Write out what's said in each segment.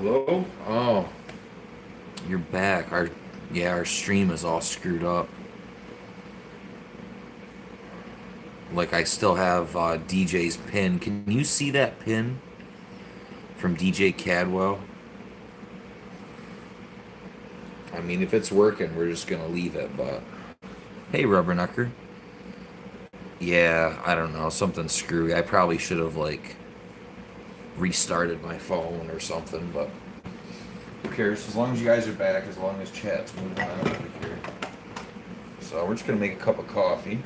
Hello? Oh, you're back. Our stream is all screwed up. Like I still have DJ's pin. Can you see that pin from DJ Cadwell? I mean, if it's working, we're just gonna leave it. But hey, Rubbernecker. Yeah, I don't know, something screwy. I probably should have restarted my phone or something. But who cares? As long as you guys are back, as long as chat's moving on over here. So we're just gonna make a cup of coffee.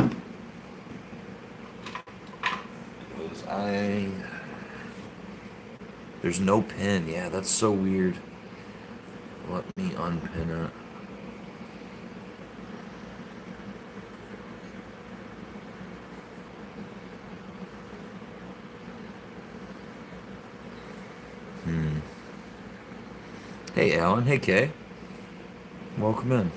I There's no pin. Yeah, that's so weird. Let me unpin it. Hey, Alan. Hey, Kay. Welcome in.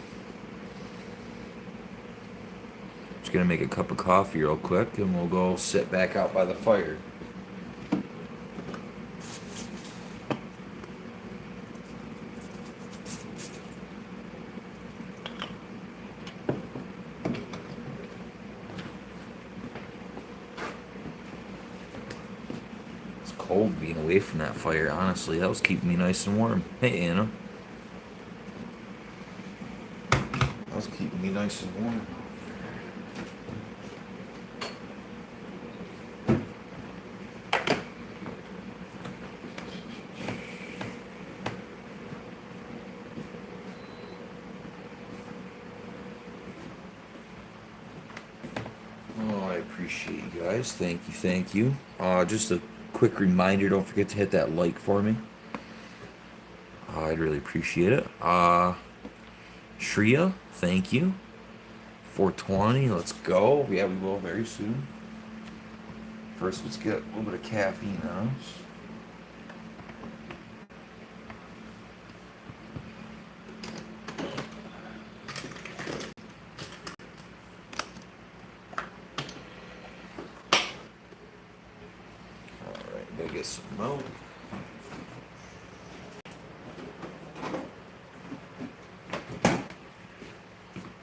Just gonna make a cup of coffee real quick, and we'll go sit back out by the fire. It's cold being away from that fire, honestly. That was keeping me nice and warm. Hey, Anna. That was keeping me nice and warm. Oh, I appreciate you guys. Thank you, thank you. Just a quick reminder, don't forget to hit that like for me. I'd really appreciate it. Shreya, thank you. 420, let's go. Yeah, we will very soon. First, let's get a little bit of caffeine on us. Alright, gotta get some milk.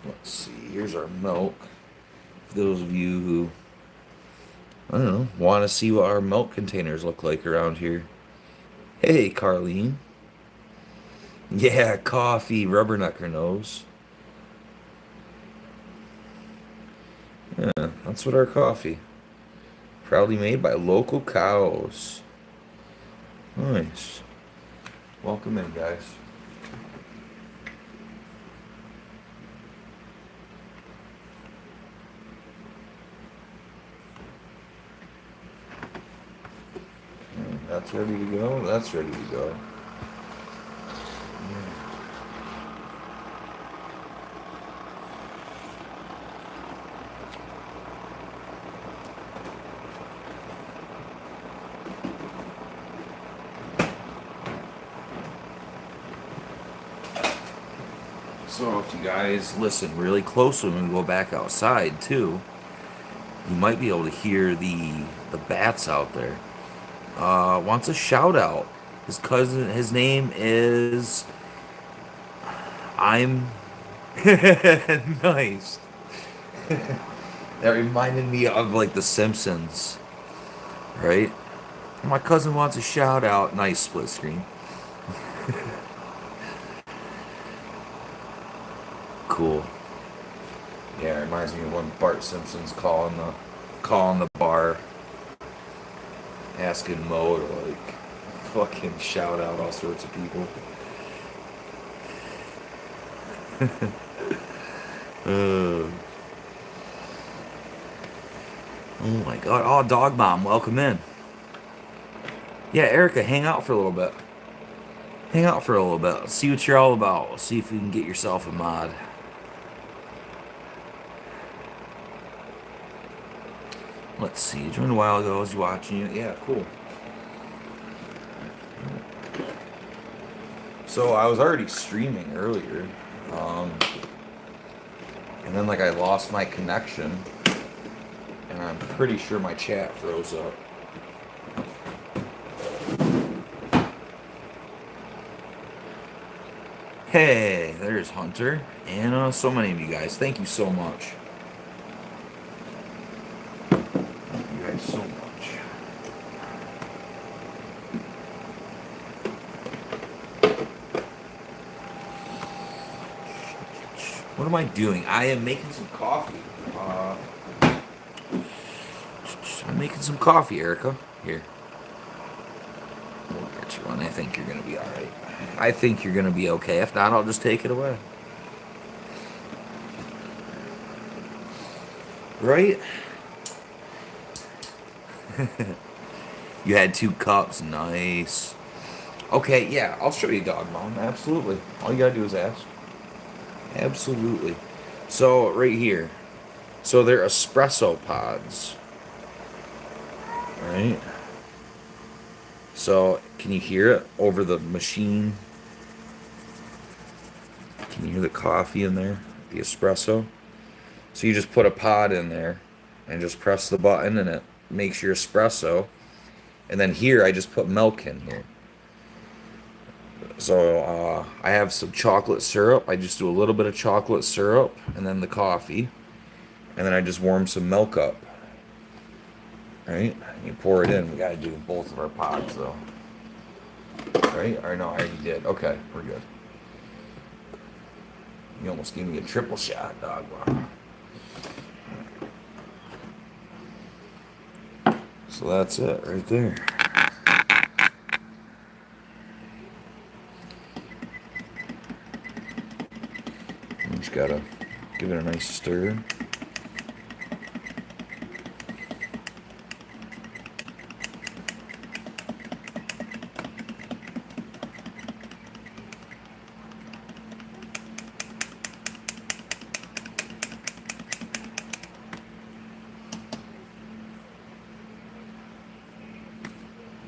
Let's see, here's our milk. For those of you who, I don't know, want to see what our milk containers look like around here. Hey, Carlene. Yeah, coffee, Rubbernecker knows. Yeah, that's what our coffee. Proudly made by local cows. Nice. Welcome in, guys. That's ready to go. That's ready to go. So if you guys listen really closely when we go back outside too, you might be able to hear the bats out there. Wants a shout out. His name is I'm nice. That reminded me of like The Simpsons, right? My cousin wants a shout out. Nice split screen. Cool. Yeah, it reminds me of when Bart Simpson's calling the bar, asking Mo to like fucking shout out all sorts of people. uh, oh my god. Oh, Dog Mom, welcome in. Yeah, Erica, hang out for a little bit. Hang out for a little bit. See what you're all about. See if we can get yourself a mod. Let's see. Joined a while ago. I was watching it. Yeah, cool. So I was already streaming earlier. And then like I lost my connection. And I'm pretty sure my chat froze up. Hey, there's Hunter, and so many of you guys. Thank you so much. Thank you guys so much. What am I doing? I am making some coffee. I'm making some coffee, Erica. Here. We'll get you one. I think you're going to be alright. I think you're going to be okay. If not, I'll just take it away. Right? You had 2 cups. Nice. Okay, yeah, I'll show you Dog Mom. Absolutely. All you gotta do is ask. Absolutely. So, right here. So, they're espresso pods. Right? So, can you hear it over the machine? Can you hear the coffee in there? The espresso? So, you just put a pod in there and just press the button and it makes your espresso. And then here, I just put milk in here. So I have some chocolate syrup. I just do a little bit of chocolate syrup and then the coffee. And then I just warm some milk up. Right? And you pour it in. We got to do both of our pods though. Right? Or no, I already did. Okay, we're good. You almost gave me a triple shot, dog. Wow. So that's it right there. You just gotta give it a nice stir.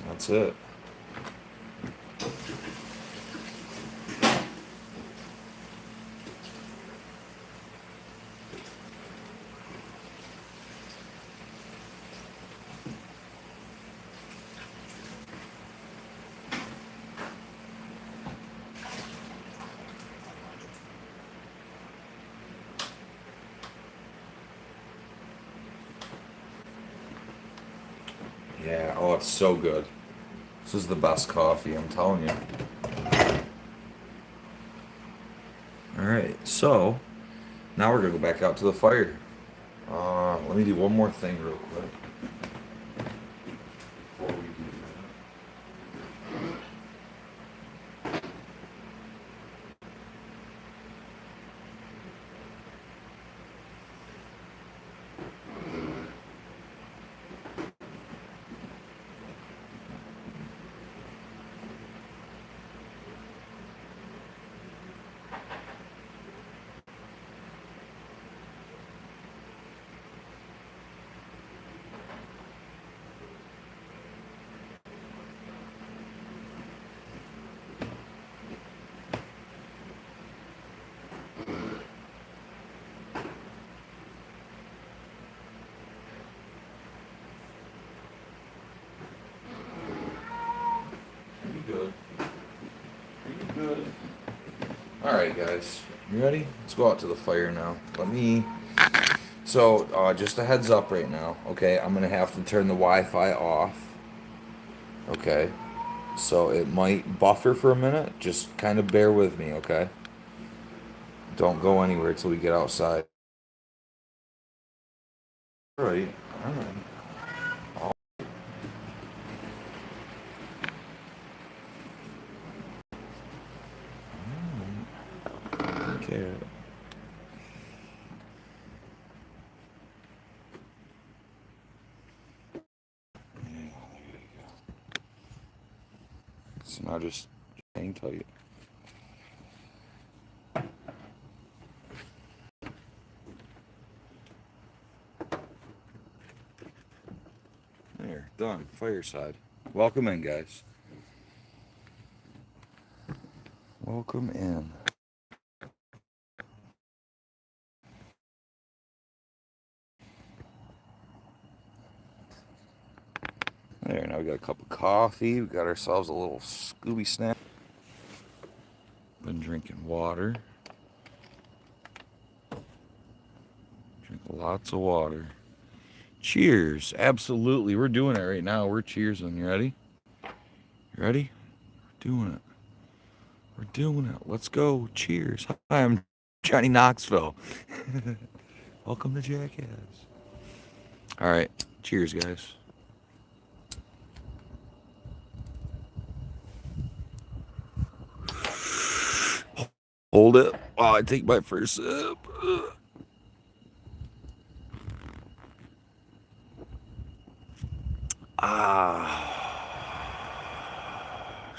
That's it. Yeah, oh, it's so good. This is the best coffee, I'm telling you. Alright, so now we're gonna go back out to the fire. Let me do one more thing real quick. Before we do pretty good. Pretty good. Alright, guys. You ready? Let's go out to the fire now. So, just a heads up right now, okay? I'm gonna have to turn the Wi-Fi off. Okay? So it might buffer for a minute. Just kind of bear with me, okay? Don't go anywhere till we get outside. Alright, alright. Okay. So now just hang tight. There, done. Fireside. Welcome in, guys. Welcome in. There, now we got a cup of coffee. We got ourselves a little Scooby snack. Been drinking water. Drink lots of water. Cheers. Absolutely. We're doing it right now. We're cheersing. You ready? You ready? We're doing it. We're doing it. Let's go. Cheers. Hi, I'm Johnny Knoxville. Welcome to Jackass. All right. Cheers, guys. Hold it while I take my first sip.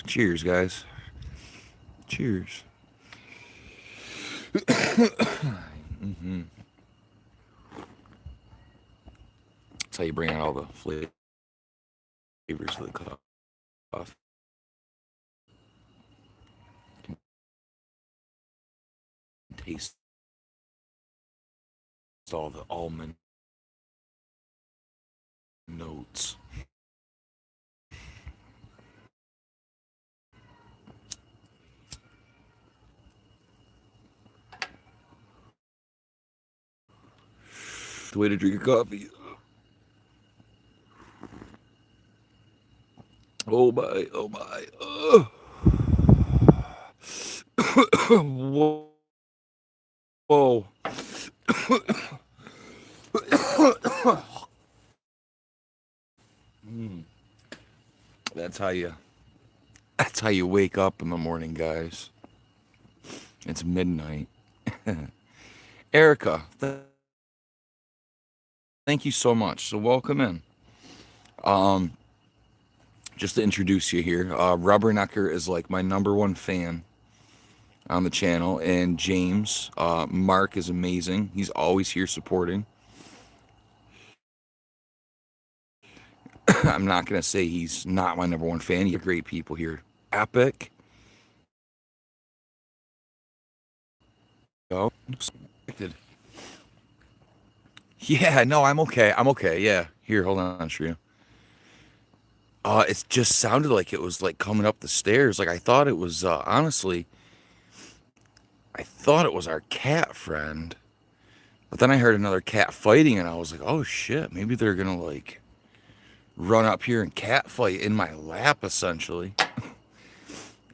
Cheers, guys. Cheers. Mm-hmm. That's how you bring out all the flavors of the coffee. Taste all the almond notes. The way to drink a coffee. Oh my, oh my. Whoa. Whoa. That's how you wake up in the morning, guys. It's midnight. Erica, thank you so much. So welcome in. Just to introduce you here, Rubbernecker is like my #1 fan on the channel, and James, Mark is amazing. He's always here supporting. I'm not gonna say he's not my #1 fan. You're great people here. Epic. Oh, expected. Yeah, no, I'm okay. I'm okay. Yeah. Here, hold on, Shreya. It just sounded like it was like coming up the stairs. Like I thought it was honestly, I thought it was our cat friend. But then I heard another cat fighting and I was like, "Oh shit, maybe they're going to like run up here and cat fight in my lap essentially."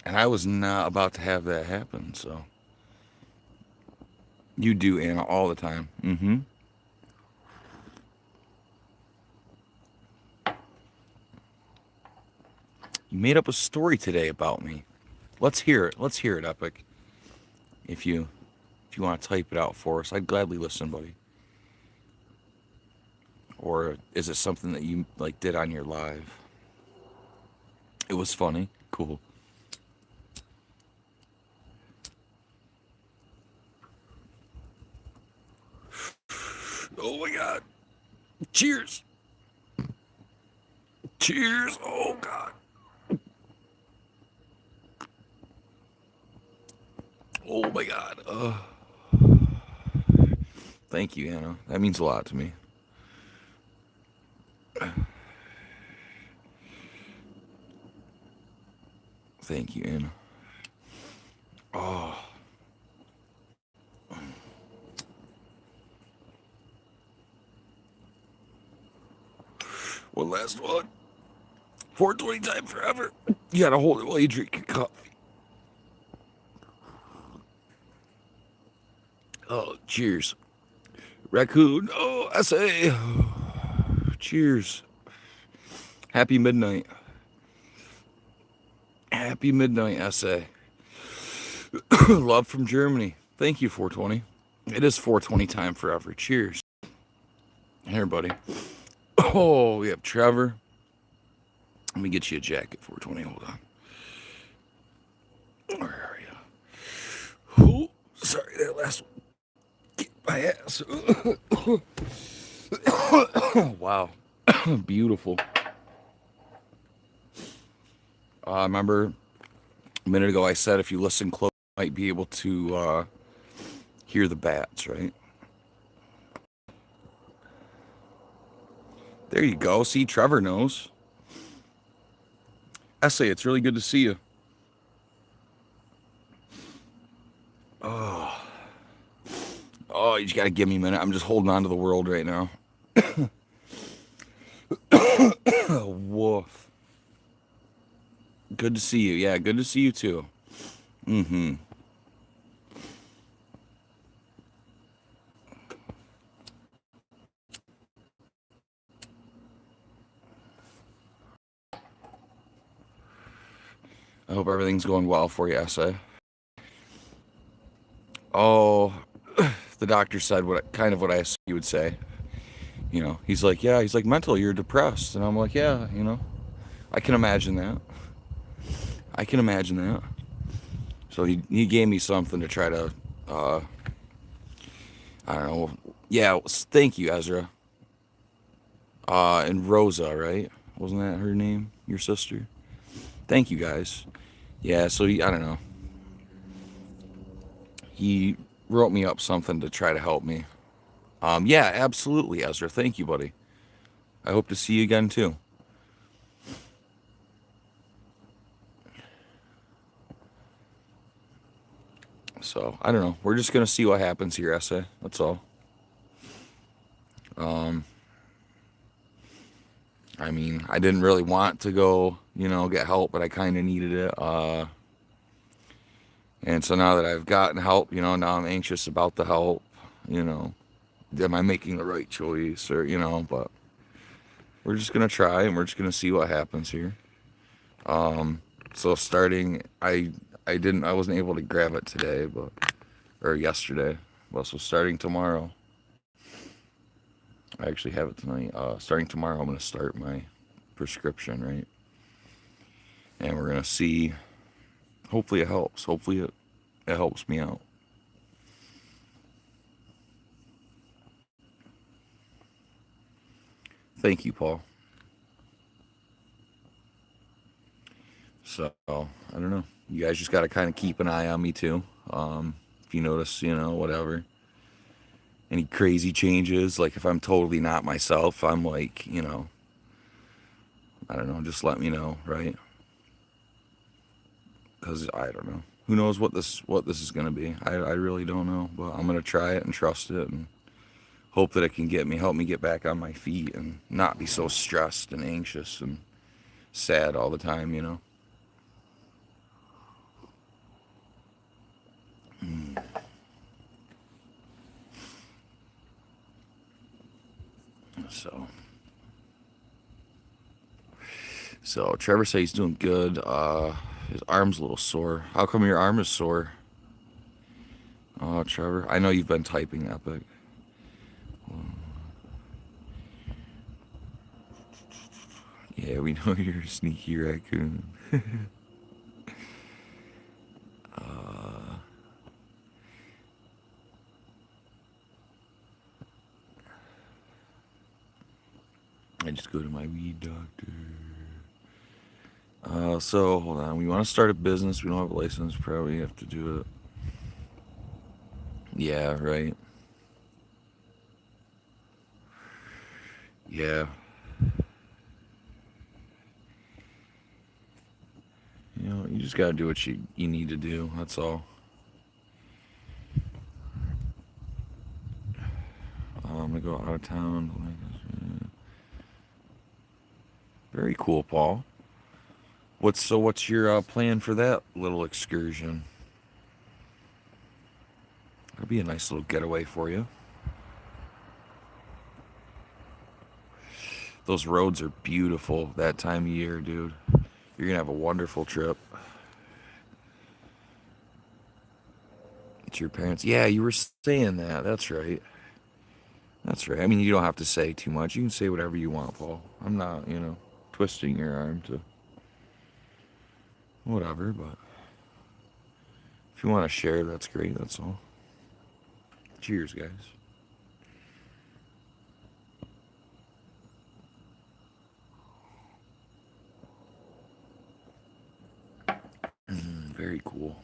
And I was not about to have that happen, so you do, Anna, all the time. Mm-hmm. You made up a story today about me. Let's hear it. Let's hear it, Epic. If you want to type it out for us, I'd gladly listen, buddy. Or is it something that you like did on your live? It was funny. Cool. Oh my god. Cheers. Cheers. Oh god. Oh my god. Thank you, Anna. That means a lot to me. Thank you, Anna. Oh. One last one. 420 time forever. You gotta hold it while you drink your coffee. Oh, cheers. Raccoon. Oh, I say. Cheers. Happy midnight. Happy midnight, SA. Love from Germany. Thank you, 420. It is 420 time forever. Cheers. Here, buddy. Oh, we have Trevor. Let me get you a jacket, 420. Hold on. Where are you? Oh, sorry, that last one. Get my ass. Wow. Beautiful. Remember a minute ago I said if you listen close, you might be able to hear the bats, right? There you go. See, Trevor knows. Essay, it's really good to see you. Oh, oh, you just gotta give me a minute. I'm just holding on to the world right now. Woof. Good to see you. Yeah, good to see you too. Mm-hmm. I hope everything's going well for you, Essay. Oh, the doctor said what I assumed you would say. He's like, yeah, he's like, mental, you're depressed. And I'm like, yeah, I can imagine that. I can imagine that. So he gave me something to try to, uh, I don't know. Yeah, thank you, Ezra. And Rosa, right? Wasn't that her name? Your sister? Thank you, guys. Yeah, so I don't know. He wrote me up something to try to help me. Yeah, absolutely, Ezra. Thank you, buddy. I hope to see you again, too. So, I don't know. We're just going to see what happens here, Essay. That's all. I mean, I didn't really want to go, get help, but I kind of needed it. And so now that I've gotten help, now I'm anxious about the help. You know, am I making the right choice, or But we're just gonna try, and we're just gonna see what happens here. So starting, I wasn't able to grab it today, or yesterday. Well, so starting tomorrow, I actually have it tonight. Starting tomorrow, I'm gonna start my prescription, right? And we're gonna see. Hopefully, it helps. Hopefully, it helps me out. Thank you, Paul. So I don't know. You guys just got to kind of keep an eye on me too. If you notice, whatever, any crazy changes, like if I'm totally not myself, I'm like, I don't know, just let me know, right? Because I don't know. Who knows what this is gonna be? I really don't know, but I'm gonna try it and trust it and hope that it can help me get back on my feet and not be so stressed and anxious and sad all the time. So. So Trevor says he's doing good. His arm's a little sore. How come your arm is sore? Oh, Trevor, I know you've been typing Epic. Yeah, we know you're a sneaky raccoon. I just go to my weed doctor. So hold on. We want to start a business. We don't have a license. Probably have to do it. Yeah, right. Yeah. You just gotta do what you need to do. That's all. I'm gonna go out of town. Very cool, Paul. What's your plan for that little excursion? It'll be a nice little getaway for you. Those roads are beautiful that time of year, dude. You're gonna have a wonderful trip. It's your parents. Yeah, you were saying that. That's right. That's right. I mean, you don't have to say too much. You can say whatever you want, Paul. I'm not, twisting your arm to whatever, but if you want to share, that's great. That's all. Cheers, guys. Very cool.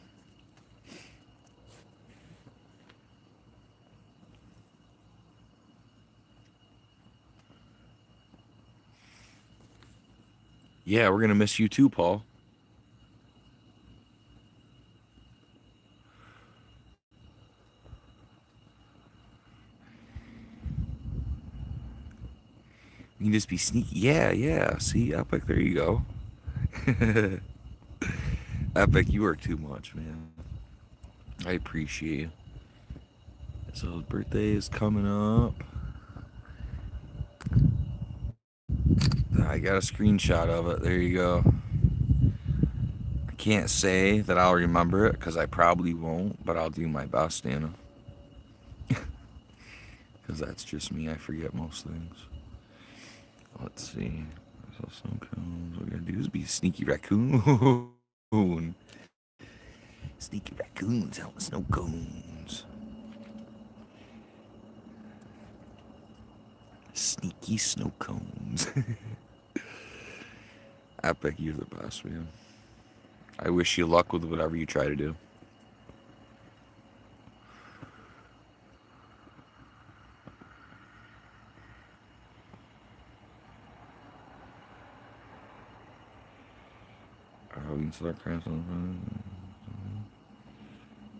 Yeah, we're gonna miss you too, Paul. just be sneaky. Yeah, yeah. See, Epic, there you go. Epic, you are too much, man. I appreciate you. So his birthday is coming up. I got a screenshot of it. There you go. I can't say that I'll remember it because I probably won't, but I'll do my best, Anna. Because that's just me. I forget most things. Let's see. So snow cones. What we're gonna do is be sneaky raccoon. Sneaky raccoons out with snow cones. Sneaky snow cones. Epic, you're the best, man. I wish you luck with whatever you try to do.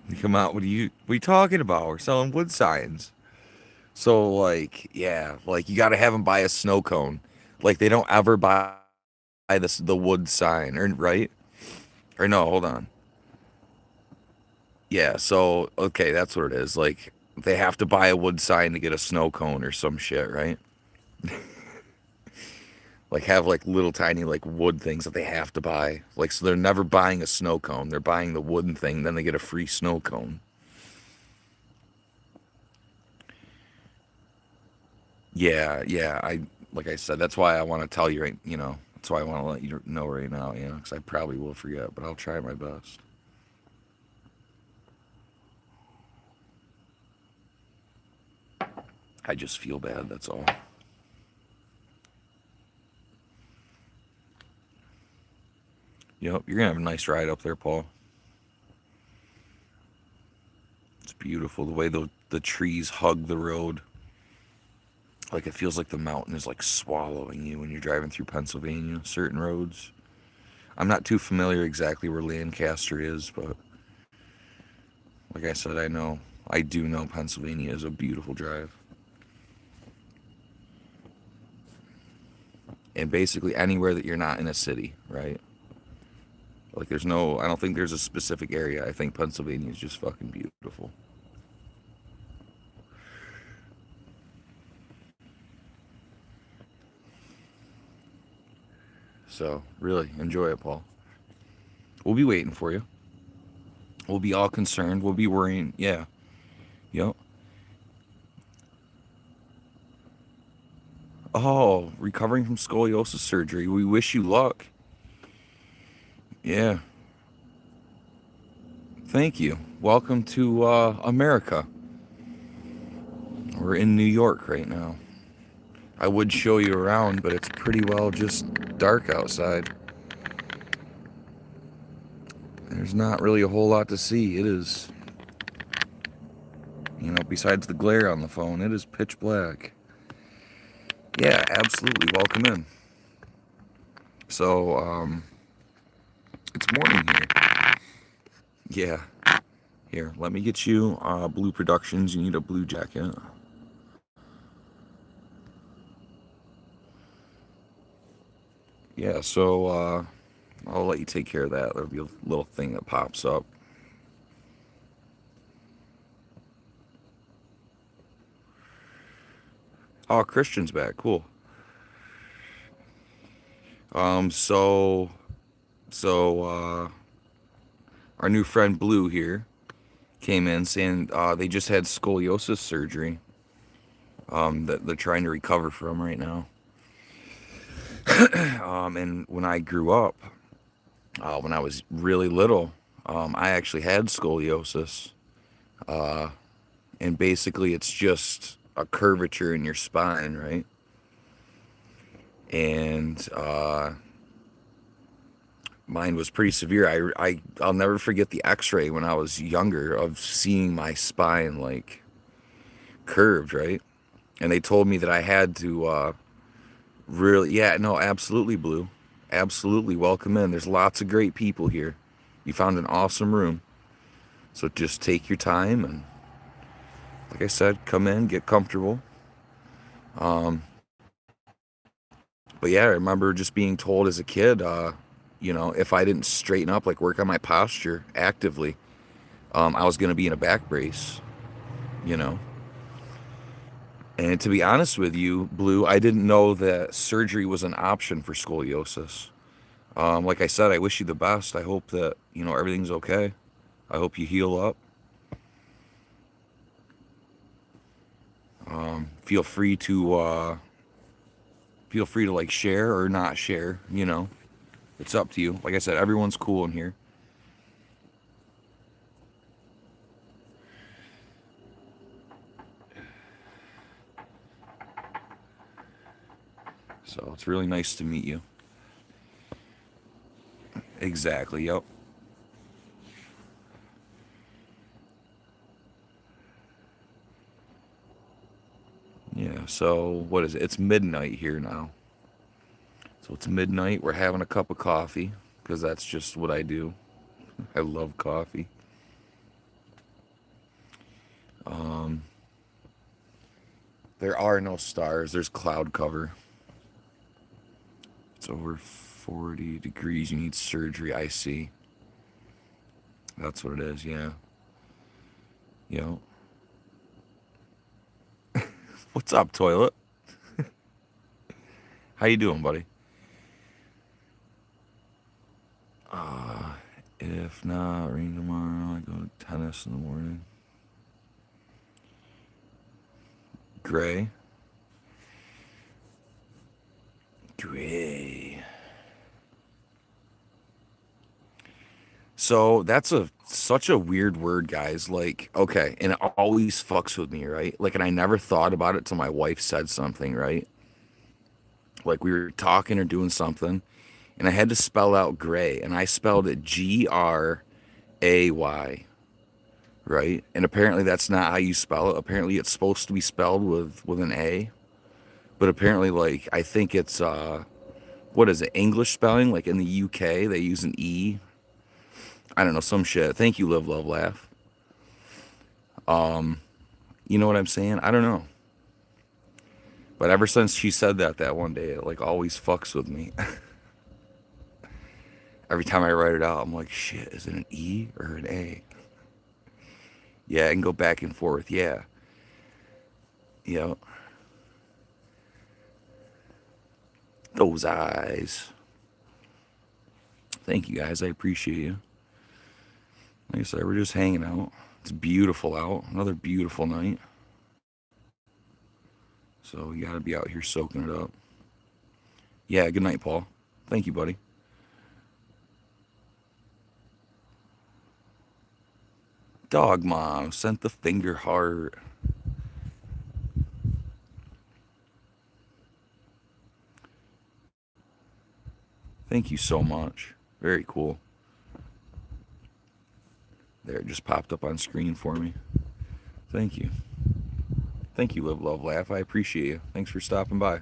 You come out. What are you talking about? We're selling wood signs. So like, yeah, like you got to have them buy a snow cone. Like they don't ever buy the wood sign, or right? Or no, hold on. Yeah, so okay, that's what it is. Like they have to buy a wood sign to get a snow cone or some shit, right? Like have like little tiny like wood things that they have to buy. Like so they're never buying a snow cone. They're buying the wooden thing, then they get a free snow cone. Yeah, yeah. I like I said, that's why I want to tell you right, that's why I want to let you know right now, because I probably will forget, but I'll try my best. I just feel bad, that's all. Yep, you're gonna have a nice ride up there, Paul. It's beautiful the way the trees hug the road. Like it feels like the mountain is like swallowing you when you're driving through Pennsylvania, certain roads. I'm not too familiar exactly where Lancaster is, but like I said, I do know Pennsylvania is a beautiful drive. And basically anywhere that you're not in a city, right? Like I don't think there's a specific area. I think Pennsylvania is just fucking beautiful. So really enjoy it, Paul. We'll be waiting for you. We'll be all concerned. We'll be worrying. Yeah. Yep. Oh, recovering from scoliosis surgery. We wish you luck. Yeah. Thank you. Welcome to America. We're in New York right now. I would show you around, but it's pretty well just dark outside. There's not really a whole lot to see. It is, besides the glare on the phone, it is pitch black. Yeah, absolutely. Welcome in. So, it's morning here. Yeah. Here, let me get you Blue Productions. You need a blue jacket. Yeah, so I'll let you take care of that. There'll be a little thing that pops up. Oh, Christian's back. Cool. So, our new friend Blue here came in saying they just had scoliosis surgery that they're trying to recover from right now. And when I grew up, when I was really little, I actually had scoliosis. And basically it's just a curvature in your spine, right? And mine was pretty severe. I'll never forget the x-ray when I was younger of seeing my spine like curved, right? And they told me that I had to really, yeah, no, absolutely, Blue. Absolutely, welcome in. There's lots of great people here. You found an awesome room. So just take your time and, like I said, come in, get comfortable. But yeah, I remember just being told as a kid, if I didn't straighten up, like work on my posture actively, I was going to be in a back brace, you know. And to be honest with you, Blue, I didn't know that surgery was an option for scoliosis. Like I said, I wish you the best. I hope that, everything's okay. I hope you heal up. Feel free to like share or not share. It's up to you. Like I said, everyone's cool in here. So it's really nice to meet you. Exactly. Yep. Yeah. So what is it? It's midnight here now. So it's midnight. We're having a cup of coffee because that's just what I do. I love coffee. There are no stars. There's cloud cover. It's over 40 degrees. You need surgery. I see. That's what it is. Yeah. Yep. What's up, toilet? How you doing, buddy? If not, rain tomorrow. I go to tennis in the morning. Gray. Gray. So that's such a weird word, guys. Like, okay, and it always fucks with me, right? Like, and I never thought about it till my wife said something, right? Like we were talking or doing something, and I had to spell out gray, and I spelled it Gray, right? And apparently that's not how you spell it. Apparently it's supposed to be spelled with an A, but apparently like I think it's what is it? English spelling? Like in the UK they use an E. I don't know, some shit. Thank you, live, love, laugh. You know what I'm saying? I don't know. But ever since she said that one day, it like always fucks with me. Every time I write it out, I'm like, shit, is it an E or an A? Yeah, I can go back and forth. Yeah. Yep. Those eyes. Thank you guys. I appreciate you. Like I said, we're just hanging out. It's beautiful out. Another beautiful night. So we gotta be out here soaking it up. Yeah, good night, Paul. Thank you, buddy. Dog mom sent the finger heart. Thank you so much. Very cool. There, it just popped up on screen for me. Thank you. Thank you, Live, Love, Laugh. I appreciate you. Thanks for stopping by.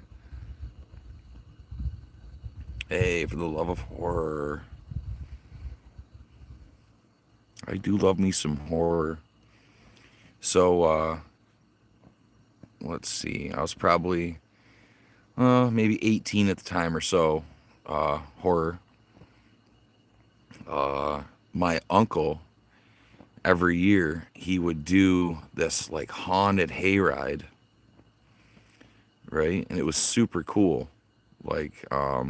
Hey, for the love of horror. I do love me some horror. So, let's see. I was probably maybe 18 at the time or so. Horror. My uncle, every year, he would do this like haunted hayride, right? And it was super cool. Like, I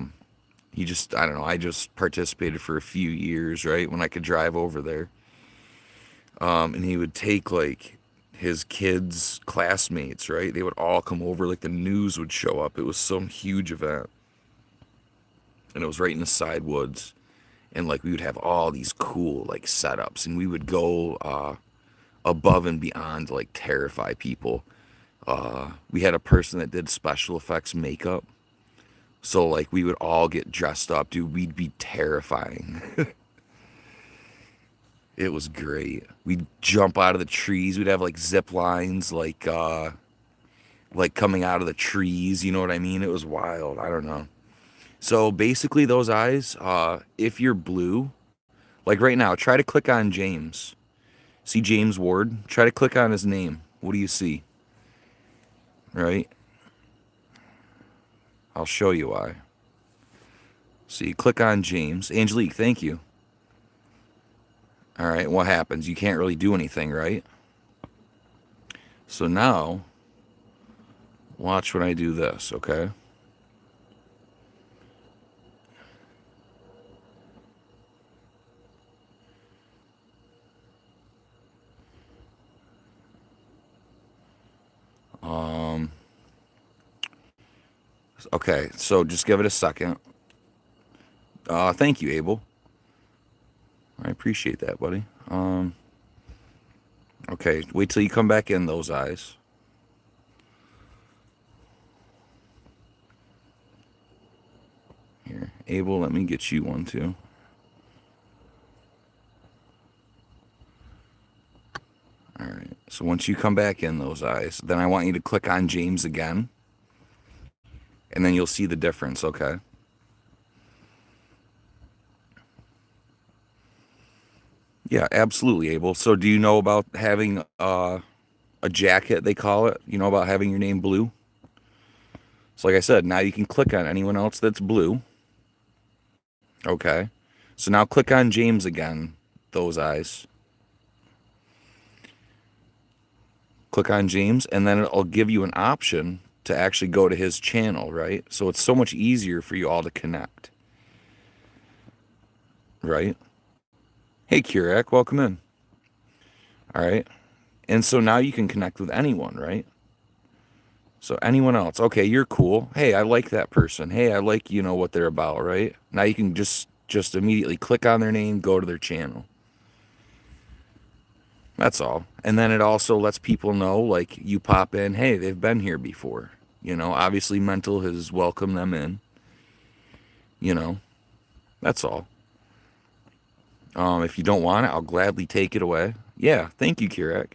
don't know, I just participated for a few years, right? When I could drive over there. And he would take like his kids' classmates, right? They would all come over, like the news would show up. It was some huge event. And it was right in the side woods. And like we would have all these cool like setups, and we would go above and beyond to like terrify people. We had a person that did special effects makeup. So like we would all get dressed up, dude. We'd be terrifying. It was great. We'd jump out of the trees. We'd have like zip lines, like coming out of the trees. You know what I mean? It was wild. I don't know. So basically, those eyes. If you're blue, like right now, try to click on James. See James Ward? Try to click on his name. What do you see? Right? I'll show you why. So you click on James. Angelique, thank you. All right, what happens? You can't really do anything, right? So now, watch when I do this, okay? Um, okay, so just give it a second. Thank you, Abel. I appreciate that, buddy. Okay, wait till you come back in those eyes. Here, Abel, let me get you one too. All right, so once you come back in those eyes, then I want you to click on James again, and then you'll see the difference, okay? Yeah, absolutely, Abel. So do you know about having a jacket, they call it? You know about having your name blue? So like I said, now you can click on anyone else that's blue. Okay. So now click on James again, those eyes. Click on James, and then it'll give you an option to actually go to his channel, right? So it's so much easier for you all to connect, right? Hey, Kurak, welcome in. All right. And so now you can connect with anyone, right? So anyone else, okay, you're cool. Hey, I like that person. Hey, I like, what they're about, right? Now you can just immediately click on their name, go to their channel. That's all. And then it also lets people know, like, you pop in, hey, they've been here before. Obviously Mental has welcomed them in. That's all. If you don't want it, I'll gladly take it away. Yeah, thank you, Kirak.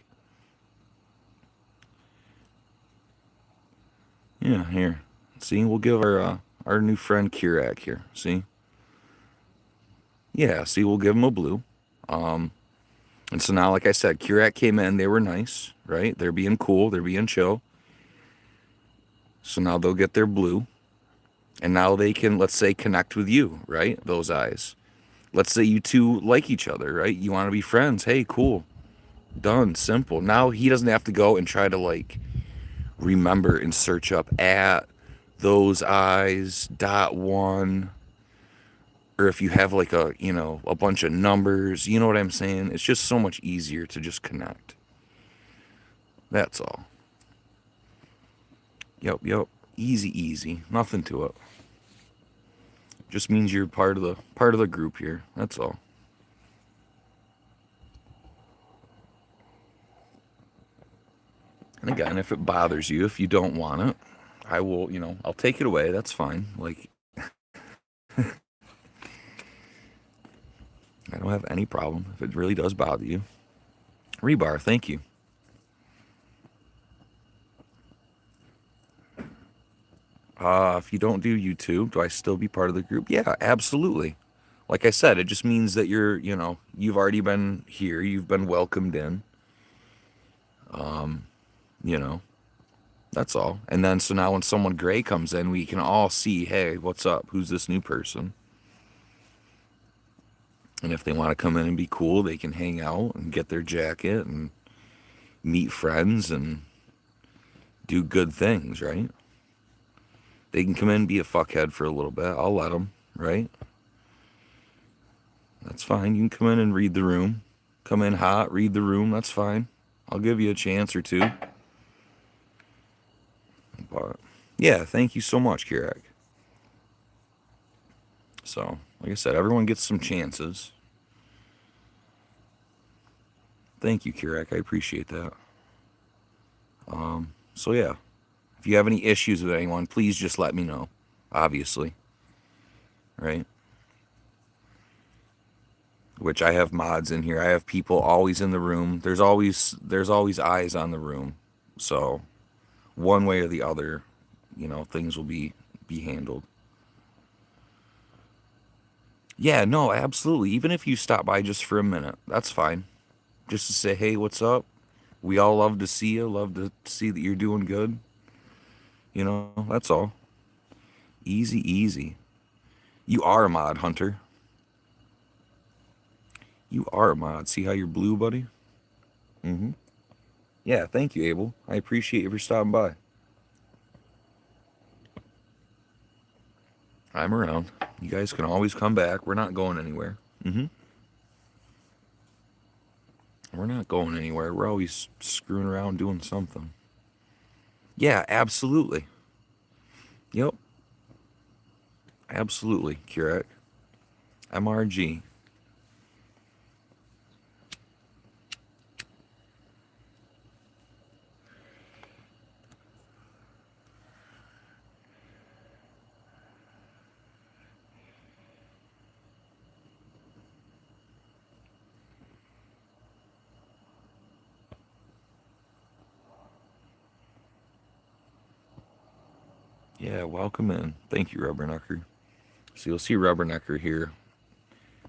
Yeah, here. See, we'll give our new friend Kirak here. See? Yeah, see, we'll give him a blue. And so now, like I said, Kirak came in, they were nice, right? They're being cool, they're being chill. So now they'll get their blue. And now they can, let's say, connect with you, right? Those eyes. Let's say you two like each other, right? You want to be friends. Hey, cool. Done. Simple. Now he doesn't have to go and try to, like, remember and search up at those eyes .1, or if you have like a bunch of numbers, you know what I'm saying? It's just so much easier to just connect. That's all. Yep. Easy. Nothing to it. Just means you're part of the group here. That's all. And again, if it bothers you, if you don't want it, I will, I'll take it away. That's fine. Like, I don't have any problem if it really does bother you. Rebar, thank you. If you don't do YouTube, do I still be part of the group? Yeah, absolutely. Like I said, it just means that you've already been here. You've been welcomed in. You know, that's all. And then, so now when someone gray comes in, we can all see, hey, what's up? Who's this new person? And if they want to come in and be cool, they can hang out and get their jacket and meet friends and do good things, right? They can come in and be a fuckhead for a little bit. I'll let them, right? That's fine. You can come in and read the room. Come in hot, read the room. That's fine. I'll give you a chance or two. But yeah, thank you so much, Kirak. So, like I said, everyone gets some chances. Thank you, Kirak. I appreciate that. So yeah, if you have any issues with anyone, please just let me know. Obviously, right? Which I have mods in here. I have people always in the room. There's always eyes on the room. So one way or the other, things will be handled. Yeah, no, absolutely. Even if you stop by just for a minute, that's fine. Just to say, hey, what's up? We all love to see you. Love to see that you're doing good. That's all. Easy, easy. You are a mod, Hunter. You are a mod. See how you're blue, buddy? Mm-hmm. Yeah, thank you, Abel. I appreciate you for stopping by. I'm around. You guys can always come back. We're not going anywhere. Mm-hmm. We're not going anywhere. We're always screwing around doing something. Yeah, absolutely. Yep. Absolutely, Kurek. MRG. Yeah, welcome in. Thank you, Rubbernecker. So you'll see Rubbernecker here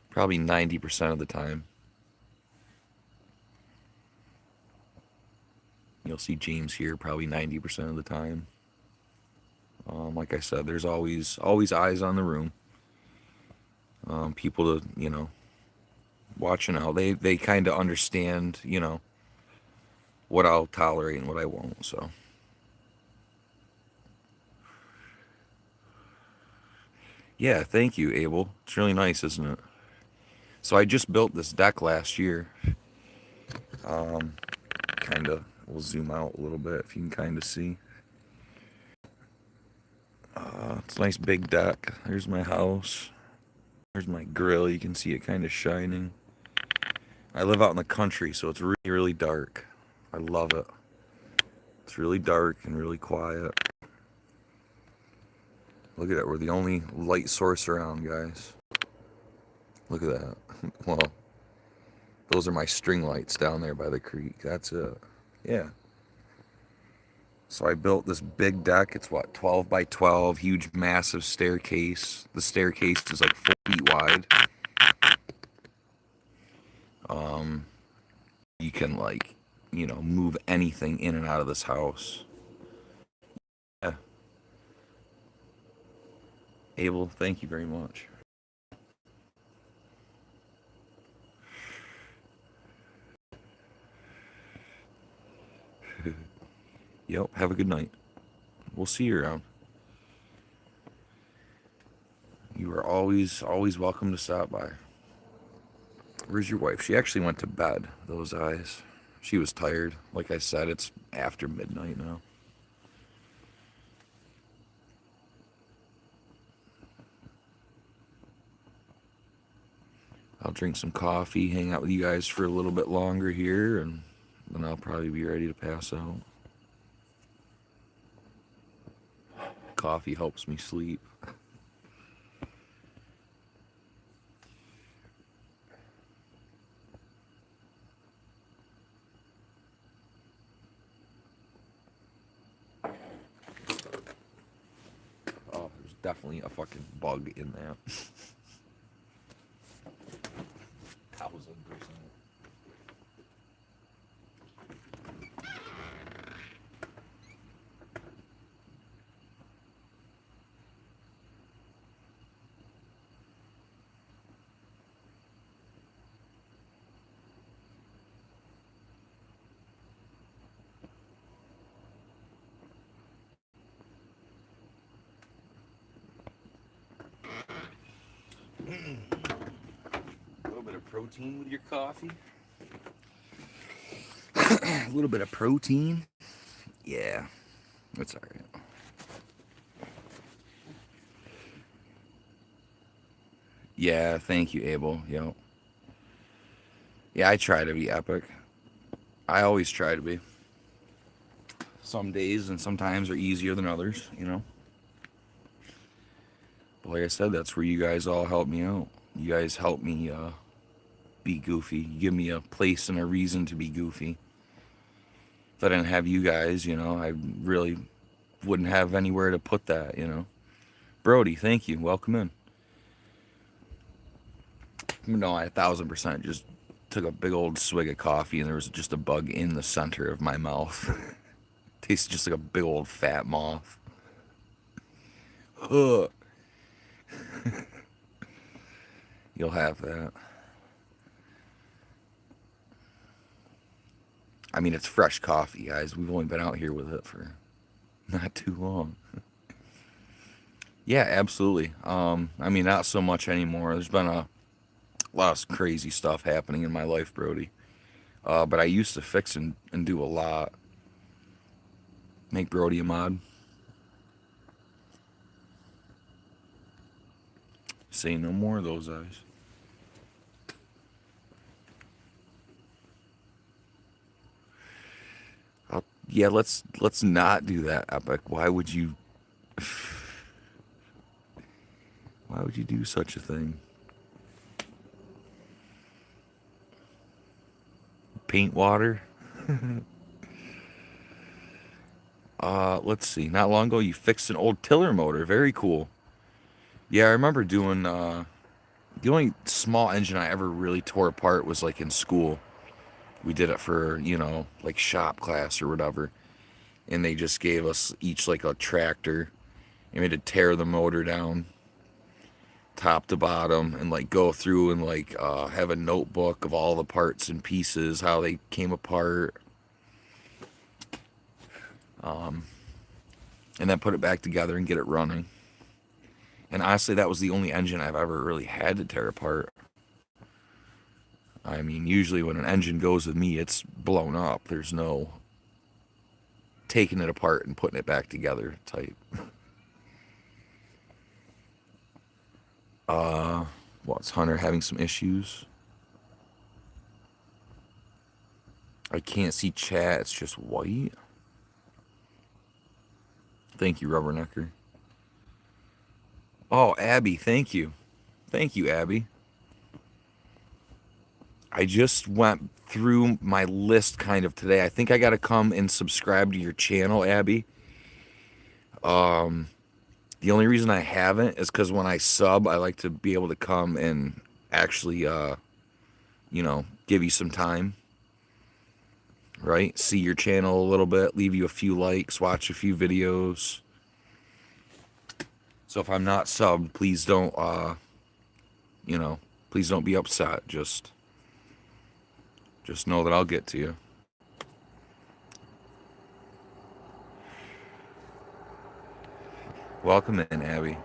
probably 90% of the time. You'll see James here probably 90% of the time. Like I said, there's always eyes on the room. People to, watching out. They kind of understand, what I'll tolerate and what I won't. So yeah, thank you, Abel. It's really nice, isn't it? So I just built this deck last year. Kind of, we'll zoom out a little bit if you can kind of see. It's a nice big deck. There's my house. There's my grill. You can see it kind of shining. I live out in the country, so it's really, really dark. I love it. It's really dark and really quiet. Look at that. We're the only light source around, guys. Look at that. Well, those are my string lights down there by the creek. That's it. Yeah. So I built this big deck. It's what, 12 by 12, huge, massive staircase. The staircase is like 4 feet wide. You can move anything in and out of this house. Yeah. Abel, thank you very much. Yep, have a good night. We'll see you around. You are always welcome to stop by. Where's your wife? She actually went to bed, those eyes. She was tired. Like I said, it's after midnight now. I'll drink some coffee, hang out with you guys for a little bit longer here, and then I'll probably be ready to pass out. Coffee helps me sleep. Oh, there's definitely a fucking bug in that. 1000%. A little bit of protein with your coffee. A little bit of protein. Yeah, that's all right. Yeah, thank you, Abel. Yeah, I try to be epic. I always try to be. Some days and sometimes are easier than others. But like I said, that's where you guys all help me out. You guys help me be goofy. You give me a place and a reason to be goofy. If I didn't have you guys, I really wouldn't have anywhere to put that. Brody, thank you. Welcome in. No, I 1000% just took a big old swig of coffee and there was just a bug in the center of my mouth. Tasted just like a big old fat moth. You'll have that. I mean, it's fresh coffee, guys. We've only been out here with it for not too long. Yeah, absolutely. I mean, not so much anymore. There's been a lot of crazy stuff happening in my life, Brody. But I used to fix and do a lot. Make Brody a mod. Say no more of those eyes. Yeah, let's not do that, Epic. Why would you do such a thing? Paint water? Let's see. Not long ago you fixed an old tiller motor. Very cool. Yeah, I remember doing the only small engine I ever really tore apart was like in school. We did it for, like shop class or whatever. And they just gave us each like a tractor. And we had to tear the motor down top to bottom and like go through and like have a notebook of all the parts and pieces, how they came apart. And then put it back together and get it running. And honestly, that was the only engine I've ever really had to tear apart. I mean, usually when an engine goes with me, it's blown up. There's no taking it apart and putting it back together type. What's Hunter having some issues? I can't see chat. It's just white. Thank you, Rubbernecker. Oh, Abby, thank you. Thank you, Abby. I just went through my list kind of today. I think I got to come and subscribe to your channel, Abby. The only reason I haven't is because when I sub, I like to be able to come and actually, give you some time. Right? See your channel a little bit, leave you a few likes, watch a few videos. So if I'm not subbed, please don't, please don't be upset. Just know that I'll get to you. Welcome in, Abby.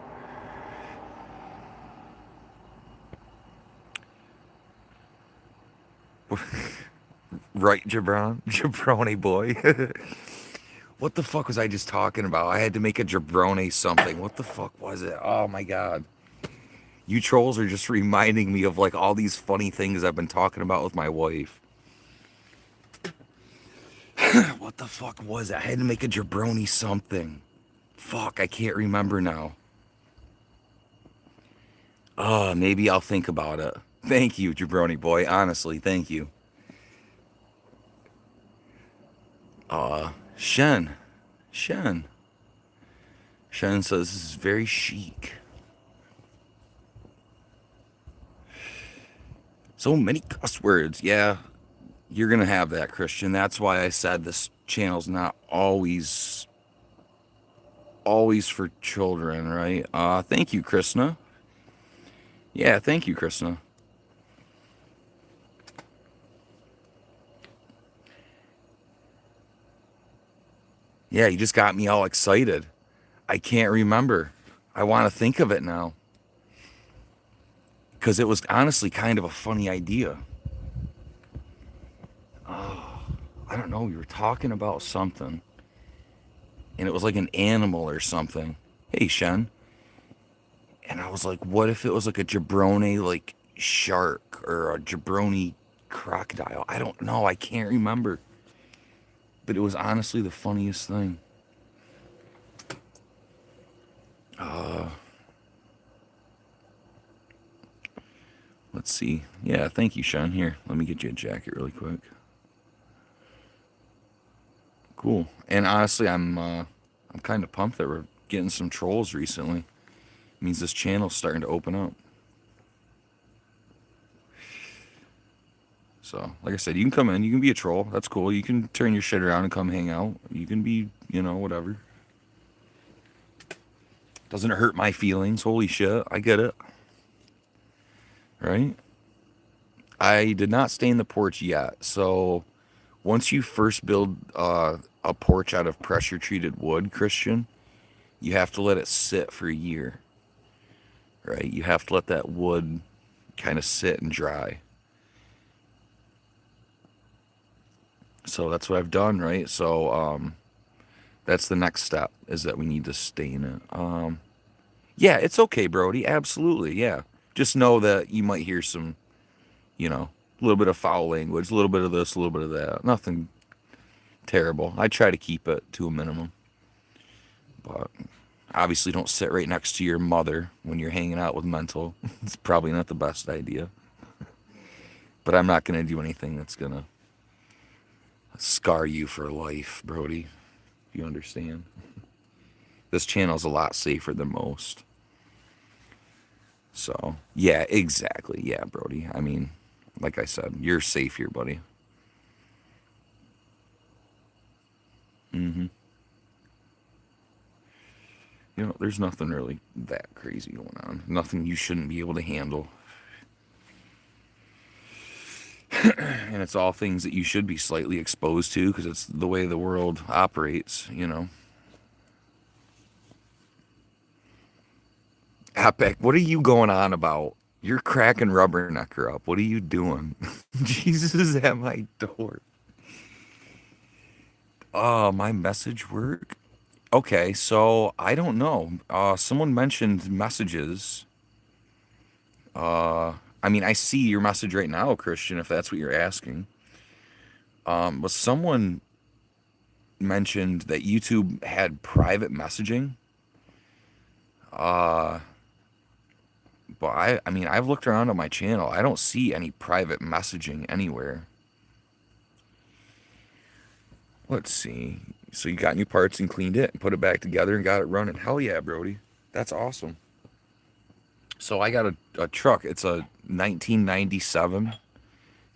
Right, Jabroni boy. What the fuck was I just talking about? I had to make a jabroni something. What the fuck was it? Oh my god. You trolls are just reminding me of like all these funny things I've been talking about with my wife. What the fuck was it? I had to make a jabroni something. Fuck, I can't remember now. Maybe I'll think about it. Thank you, jabroni boy. Honestly, thank you. Shen says this is very chic. So many cuss words. Yeah, you're gonna have that, Christian. That's why I said this channel's not always for children, right? Thank you, Krishna. Yeah, thank you, Krishna. Yeah, you just got me all excited. I can't remember. I want to think of it now. Because it was honestly kind of a funny idea. Oh, I don't know. We were talking about something. And it was like an animal or something. Hey, Shen. And I was like, what if it was like a jabroni, like, shark or a jabroni crocodile? I don't know. I can't remember. But it was honestly the funniest thing. Let's see. Yeah, thank you, Sean. Here, let me get you a jacket really quick. Cool. And honestly, I'm kind of pumped that we're getting some trolls recently. It means this channel's starting to open up. So, like I said, you can come in, you can be a troll. That's cool. You can turn your shit around and come hang out. You can be, whatever. Doesn't hurt my feelings. Holy shit. I get it. Right? I did not stain the porch yet. So once you first build a porch out of pressure treated wood, Christian, you have to let it sit for a year. Right? You have to let that wood kind of sit and dry. So that's what I've done, right? So that's the next step, is that we need to stain it. Yeah, it's okay, Brody. Absolutely, yeah. Just know that you might hear some, a little bit of foul language, a little bit of this, a little bit of that. Nothing terrible. I try to keep it to a minimum. But obviously don't sit right next to your mother when you're hanging out with Mental. It's probably not the best idea. But I'm not going to do anything that's going to scar you for life, Brody. If you understand. This channel's a lot safer than most. So, yeah, exactly. Yeah, Brody. I mean, like I said, you're safe here, buddy. Mm-hmm. There's nothing really that crazy going on. Nothing you shouldn't be able to handle. And it's all things that you should be slightly exposed to, because it's the way the world operates. Epic, what are you going on about? You're cracking Rubbernecker up. What are you doing? Jesus is at my door. Oh, my message work? Okay, so I don't know. Someone mentioned messages. I mean, I see your message right now, Christian, if that's what you're asking. But someone mentioned that YouTube had private messaging. But I mean, I've looked around on my channel. I don't see any private messaging anywhere. Let's see. So you got new parts and cleaned it and put it back together and got it running. Hell yeah, Brody. That's awesome. So I got a truck. It's a 1997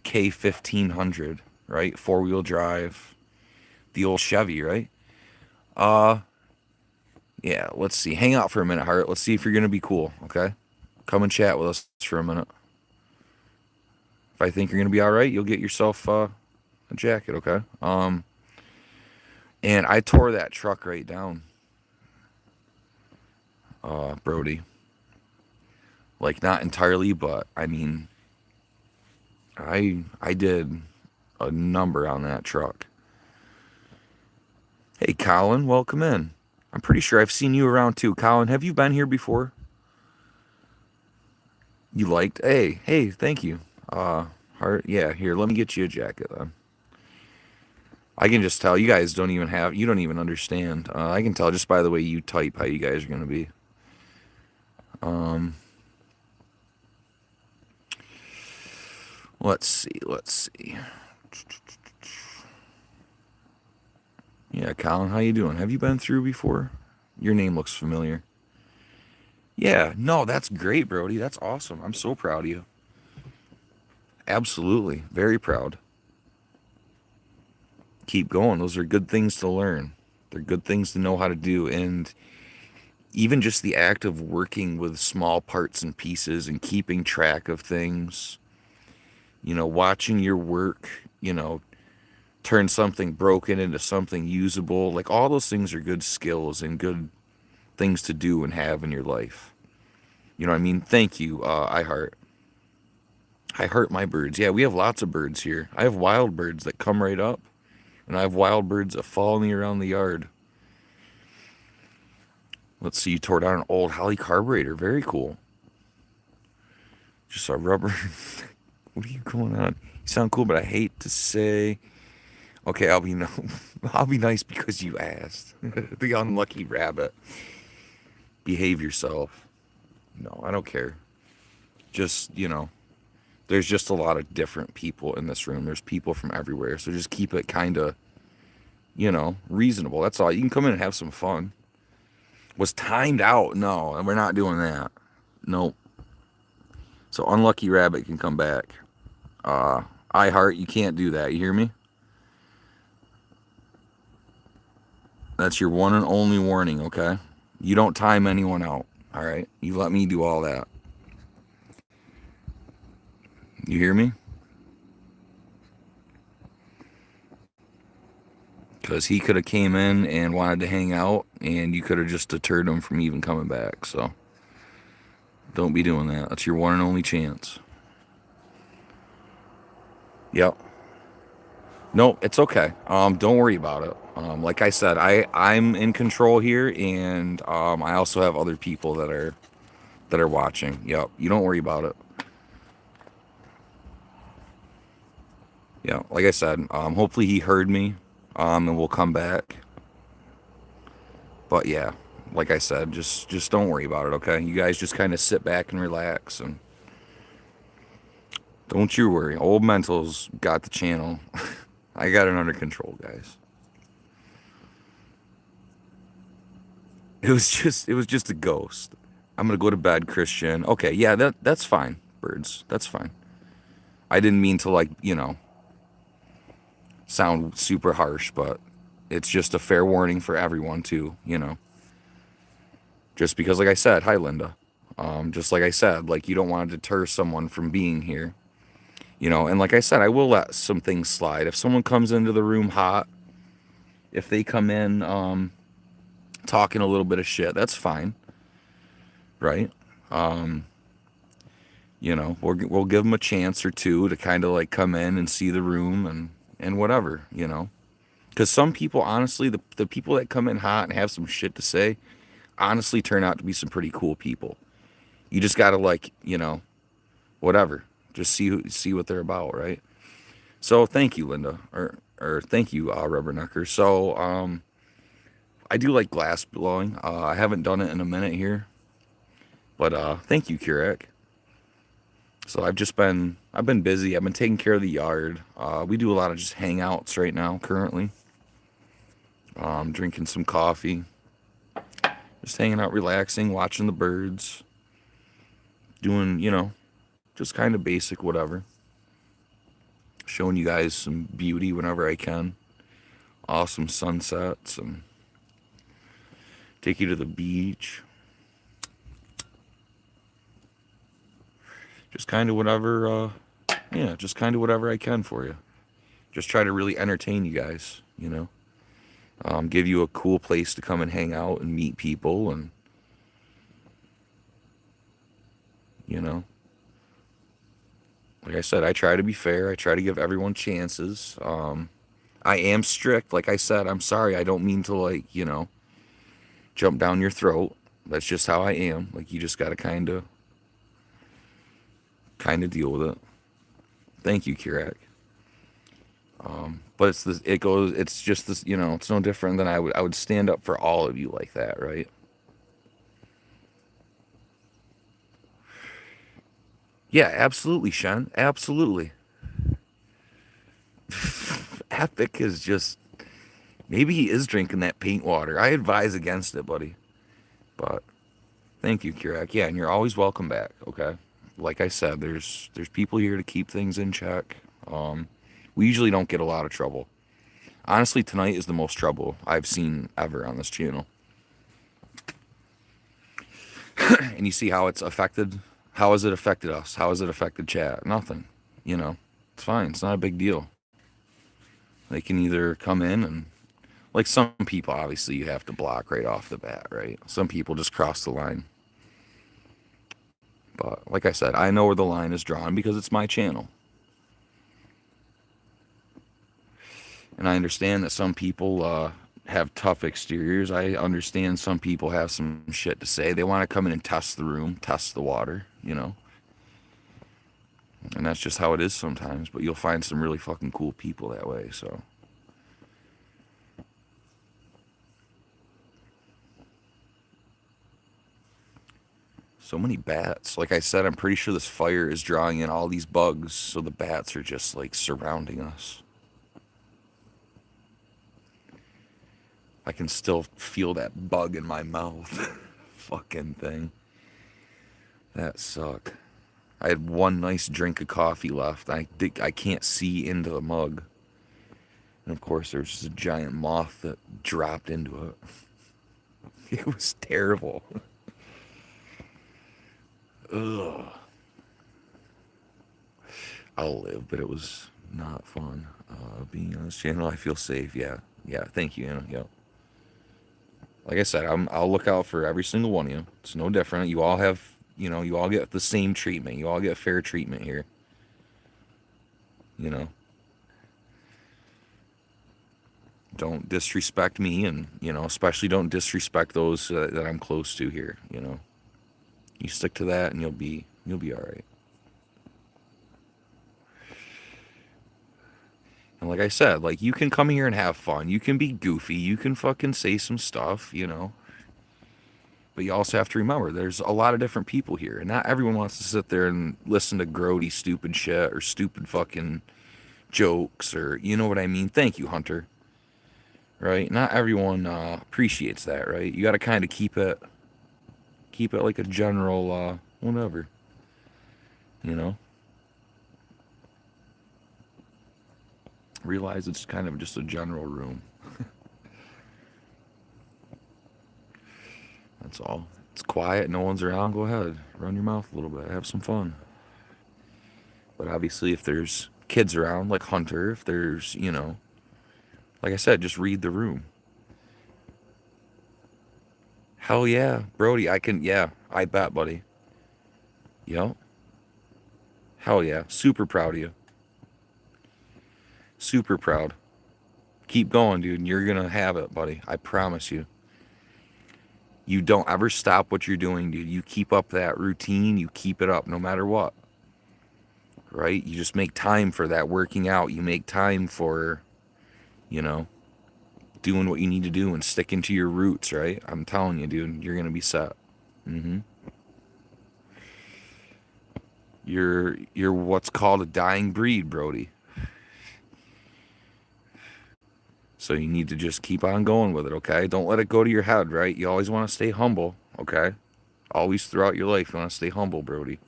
K1500, right? Four-wheel drive. The old Chevy, right? Yeah, let's see. Hang out for a minute, Hart. Let's see if you're going to be cool, okay? Come and chat with us for a minute. If I think you're going to be all right, you'll get yourself a jacket, okay? And I tore that truck right down, Brody. Like, not entirely, but I mean, I did a number on that truck. Hey, Colin, welcome in. I'm pretty sure I've seen you around too. Colin, have you been here before? You liked? Hey, thank you. Heart, yeah, here, let me get you a jacket then. I can just tell you guys don't even understand. I can tell just by the way you type how you guys are gonna be. Let's see. Yeah, Colin, how you doing? Have you been through before? Your name looks familiar. Yeah, no, that's great, Brody. That's awesome. I'm so proud of you. Absolutely. Very proud. Keep going. Those are good things to learn. They're good things to know how to do. And even just the act of working with small parts and pieces and keeping track of things, watching your work, turn something broken into something usable. Like, all those things are good skills and good things to do and have in your life. You know what I mean? Thank you, I heart my birds. Yeah, we have lots of birds here. I have wild birds that come right up, and I have wild birds that follow me around the yard. Let's see, you tore down an old Holly carburetor. Very cool. Just a rubber. What are you going on? You sound cool, but I hate to say. Okay, I'll be I'll be nice because you asked. The unlucky rabbit. Behave yourself. No, I don't care. Just, there's just a lot of different people in this room. There's people from everywhere. So just keep it kind of, reasonable. That's all. You can come in and have some fun. Was timed out? No, and we're not doing that. Nope. So unlucky rabbit can come back. I heart, you can't do that. You hear me? That's your one and only warning, okay? You don't time anyone out. All right. You let me do all that. You hear me? Because he could have came in and wanted to hang out, and you could have just deterred him from even coming back. So don't be doing that. That's your one and only chance. Yep. No, it's okay. Don't worry about it. Like I said, I'm in control here, and I also have other people that are watching. Yep. You don't worry about it. Yeah. Like I said, hopefully he heard me, and we'll come back. But yeah, like I said, just don't worry about it. Okay. You guys just kind of sit back and relax, and don't you worry. Old Mental's got the channel. I got it under control, guys. It was just a ghost. I'm gonna go to bed, Christian. Okay, yeah, that's fine, birds. That's fine. I didn't mean to sound super harsh, but it's just a fair warning for everyone too. Just because, like I said, hi Linda. Just like I said, like you don't want to deter someone from being here. And like I said, I will let some things slide. If someone comes into the room hot, if they come in talking a little bit of shit, that's fine, right? We'll give them a chance or two to kind of like come in and see the room and whatever. Because some people, honestly, the people that come in hot and have some shit to say, honestly turn out to be some pretty cool people. You just gotta whatever, just see what they're about, right? So thank you, Linda, or thank you, Rubbernecker. So I do like glass blowing. I haven't done it in a minute here, but thank you, Kurek. So I've been busy. I've been taking care of the yard. We do a lot of just hangouts right now, currently. Drinking some coffee, just hanging out, relaxing, watching the birds, doing just kind of basic whatever. Showing you guys some beauty whenever I can. Awesome sunsets and take you to the beach. Just kind of whatever, just kind of whatever I can for you. Just try to really entertain you guys. Give you a cool place to come and hang out and meet people and, you know, like I said, I try to be fair. I try to give everyone chances. I am strict. Like I said, I'm sorry. I don't mean to jump down your throat. That's just how I am. Like you just got to kind of deal with it. Thank you, Kirak. But it's just this, it's no different than I would stand up for all of you like that, right? Yeah, absolutely, Shen. Absolutely. Epic is just, maybe he is drinking that paint water. I advise against it, buddy. But thank you, Kirak. Yeah, and you're always welcome back, okay? Like I said, there's people here to keep things in check. We usually don't get a lot of trouble. Honestly, tonight is the most trouble I've seen ever on this channel. And you see how it's affected? How has it affected us? How has it affected chat? Nothing. It's fine. It's not a big deal. They can either come in and, like some people, obviously, you have to block right off the bat, right? Some people just cross the line. But like I said, I know where the line is drawn because it's my channel. And I understand that some people have tough exteriors. I understand some people have some shit to say. They want to come in and test the room, test the water. And that's just how it is sometimes. But you'll find some really fucking cool people that way, so. So many bats. Like I said, I'm pretty sure this fire is drawing in all these bugs, so the bats are just like surrounding us. I can still feel that bug in my mouth. Fucking thing. That sucked. I had one nice drink of coffee left. I can't see into the mug. And of course, there's just a giant moth that dropped into it. It was terrible. Ugh. I'll live, but it was not fun. Being on this channel, I feel safe. Yeah, yeah. Thank you, Anna. Yeah. Like I said, I'll look out for every single one of you. It's no different. You all have, you all get the same treatment. You all get fair treatment here. You know, don't disrespect me, and especially don't disrespect those that I'm close to here. You stick to that, and you'll be all right. And like I said, like you can come here and have fun. You can be goofy. You can fucking say some stuff. But you also have to remember there's a lot of different people here, and not everyone wants to sit there and listen to grody stupid shit or stupid fucking jokes, or you know what I mean. Thank you, Hunter. Right? Not everyone appreciates that, right? You got to kind of keep it like a general whatever, you know. Realize it's kind of just a general room. That's all. It's quiet, no one's around. Go ahead, run your mouth a little bit, have some fun. But obviously, if there's kids around, like Hunter, if there's, like I said, just read the room. Hell yeah, Brody, I can, yeah, I bet, buddy. Yep. Hell yeah, super proud of you. Super proud. Keep going, dude, and you're gonna have it, buddy. I promise you. You don't ever stop what you're doing, dude. You keep up that routine, you keep it up no matter what. Right? You just make time for that working out. You make time for, you know, doing what you need to do and sticking to your roots, right? I'm telling you, dude, you're gonna be set. Mm-hmm. You're what's called a dying breed, Brody. So you need to just keep on going with it, okay? Don't let it go to your head, right? You always want to stay humble, okay? Always throughout your life, you want to stay humble, Brody.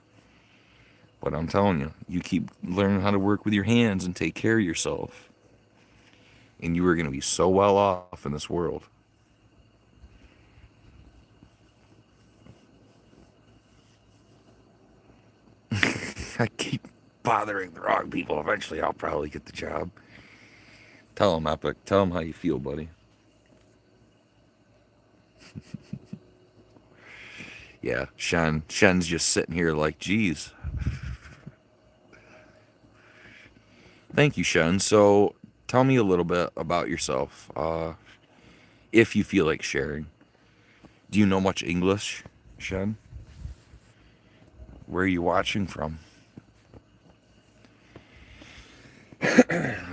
But I'm telling you, you keep learning how to work with your hands and take care of yourself. And you are going to be so well off in this world. I keep bothering the wrong people. Eventually, I'll probably get the job. Tell them, Epic. Tell them how you feel, buddy. Yeah, Shen's just sitting here like, geez. Thank you, Shen. So, tell me a little bit about yourself, if you feel like sharing. Do you know much English, Shen? Where are you watching from?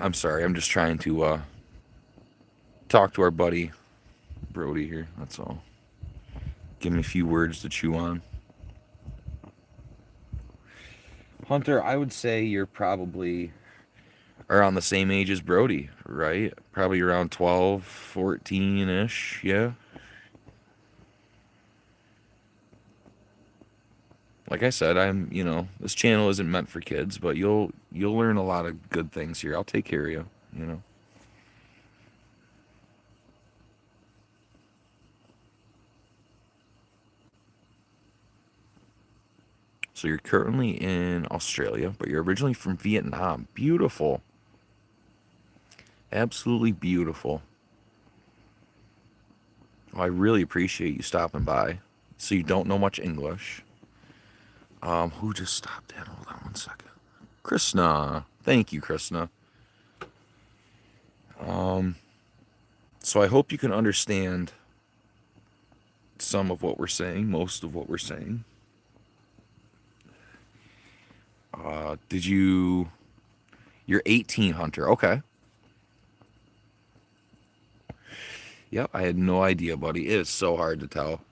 I'm sorry, I'm just trying to talk to our buddy Brody here. That's all. Give him a few words to chew on. Hunter, I would say you're probably around the same age as Brody, right? Probably around 12, 14-ish, yeah? Like I said, this channel isn't meant for kids, but you'll learn a lot of good things here. I'll take care of you. So you're currently in Australia, but you're originally from Vietnam. Beautiful. Absolutely beautiful. Well, I really appreciate you stopping by. So you don't know much English. Who just stopped in? Hold on one second. Krishna. Thank you, Krishna. So I hope you can understand some of what we're saying, most of what we're saying. You're 18, Hunter. Okay. Yep, I had no idea, buddy. It is so hard to tell.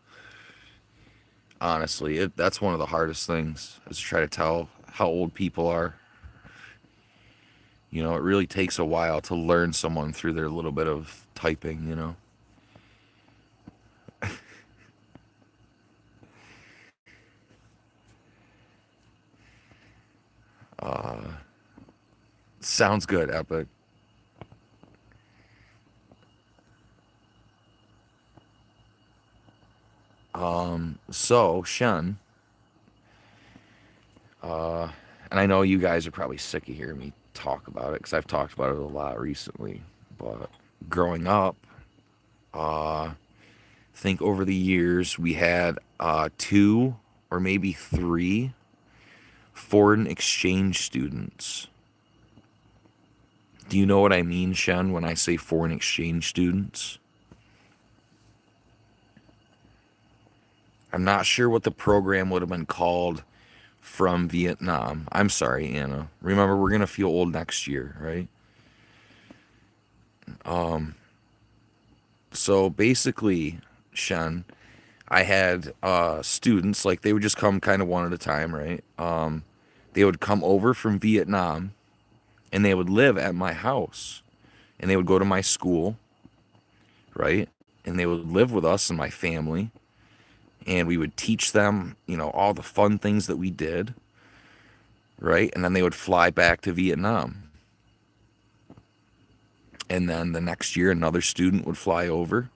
Honestly, that's one of the hardest things, is to try to tell how old people are. It really takes a while to learn someone through their little bit of typing. Sounds good, Epic. So, Shun, uh, and I know you guys are probably sick of hearing me talk about it because I've talked about it a lot recently. But growing up, I think over the years we had two or maybe three foreign exchange students. Do you know what I mean, Shen, when I say foreign exchange students? I'm not sure what the program would have been called from Vietnam. I'm sorry, Anna. Remember, we're going to feel old next year, right? So basically, Shen, I had students, like they would just come kind of one at a time, right? They would come over from Vietnam and they would live at my house and they would go to my school, right? And they would live with us and my family. And we would teach them, all the fun things that we did, right? And then they would fly back to Vietnam. And then the next year, another student would fly over.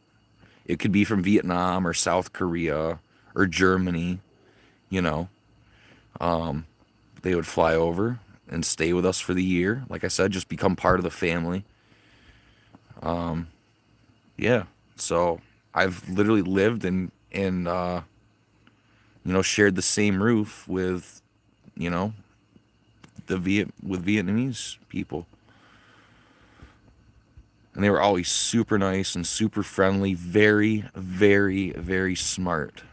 It could be from Vietnam or South Korea or Germany, you know. They would fly over and stay with us for the year. Like I said, just become part of the family. Yeah. So I've literally lived and shared the same roof with, you know, with Vietnamese people. And they were always super nice and super friendly, very, very, very smart.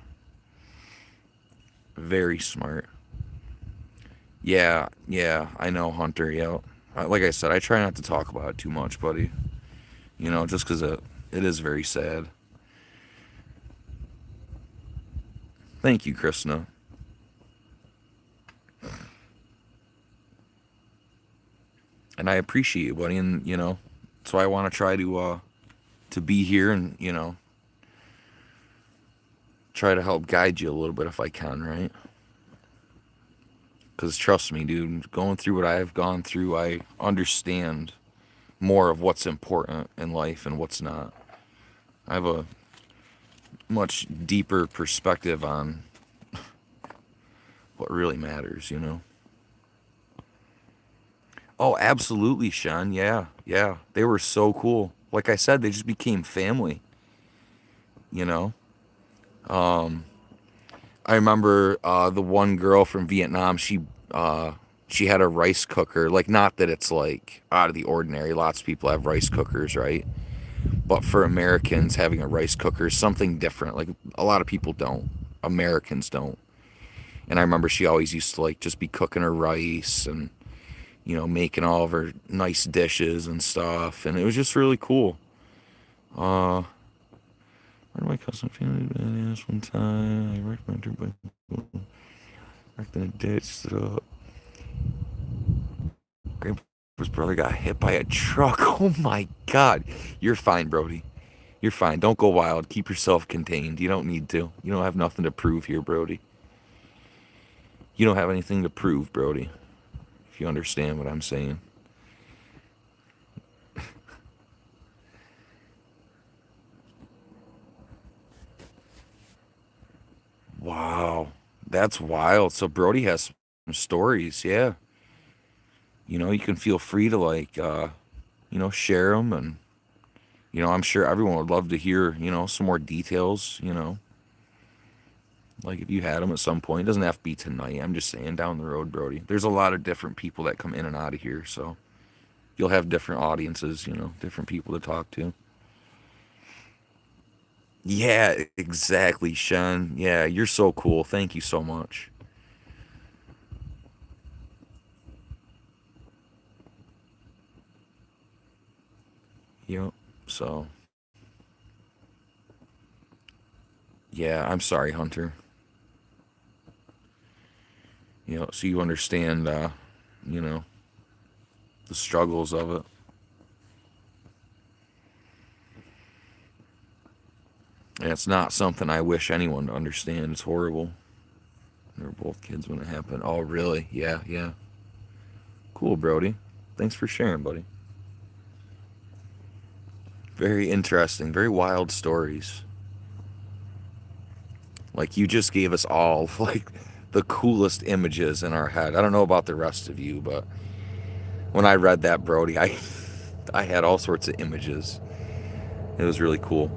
Very smart. Yeah, I know, Hunter. Yeah. Like I said, I try not to talk about it too much, buddy. Just because it is very sad. Thank you, Krishna. And I appreciate you, buddy. And, that's why I want to try to be here and, try to help guide you a little bit if I can, right? Because trust me, dude, going through what I have gone through, I understand more of what's important in life and what's not. I have a much deeper perspective on what really matters. Oh, absolutely, Sean. Yeah, yeah. They were so cool. Like I said, they just became family, you know? I remember the one girl from Vietnam, she had a rice cooker. Like, not that it's like out of the ordinary. Lots of people have rice cookers, right? But for Americans, having a rice cooker is something different. Like, a lot of people don't. Americans don't. And I remember she always used to like just be cooking her rice and making all of her nice dishes and stuff. And it was just really cool. Where did my cousin family badass one time? I recommend her, but wrecked in a ditch, stood up. Grandpa's brother got hit by a truck. Oh my God. You're fine, Brody. You're fine. Don't go wild. Keep yourself contained. You don't need to. You don't have nothing to prove here, Brody. You don't have anything to prove, Brody. If you understand what I'm saying. Wow. That's wild. So Brody has some stories, yeah. You can feel free to like share them and I'm sure everyone would love to hear, some more details. Like if you had them at some point, it doesn't have to be tonight. I'm just saying down the road, Brody. There's a lot of different people that come in and out of here, so you'll have different audiences, different people to talk to. Yeah, exactly, Sean. Yeah, you're so cool. Thank you so much. Yep. So, yeah, I'm sorry, Hunter. So you understand, you know, the struggles of it. And it's not something I wish anyone to understand. It's horrible. They were both kids when it happened. Oh, really? Yeah, yeah. Cool, Brody. Thanks for sharing, buddy. Very interesting. Very wild stories. Like, you just gave us all like the coolest images in our head. I don't know about the rest of you, but when I read that, Brody, I had all sorts of images. It was really cool.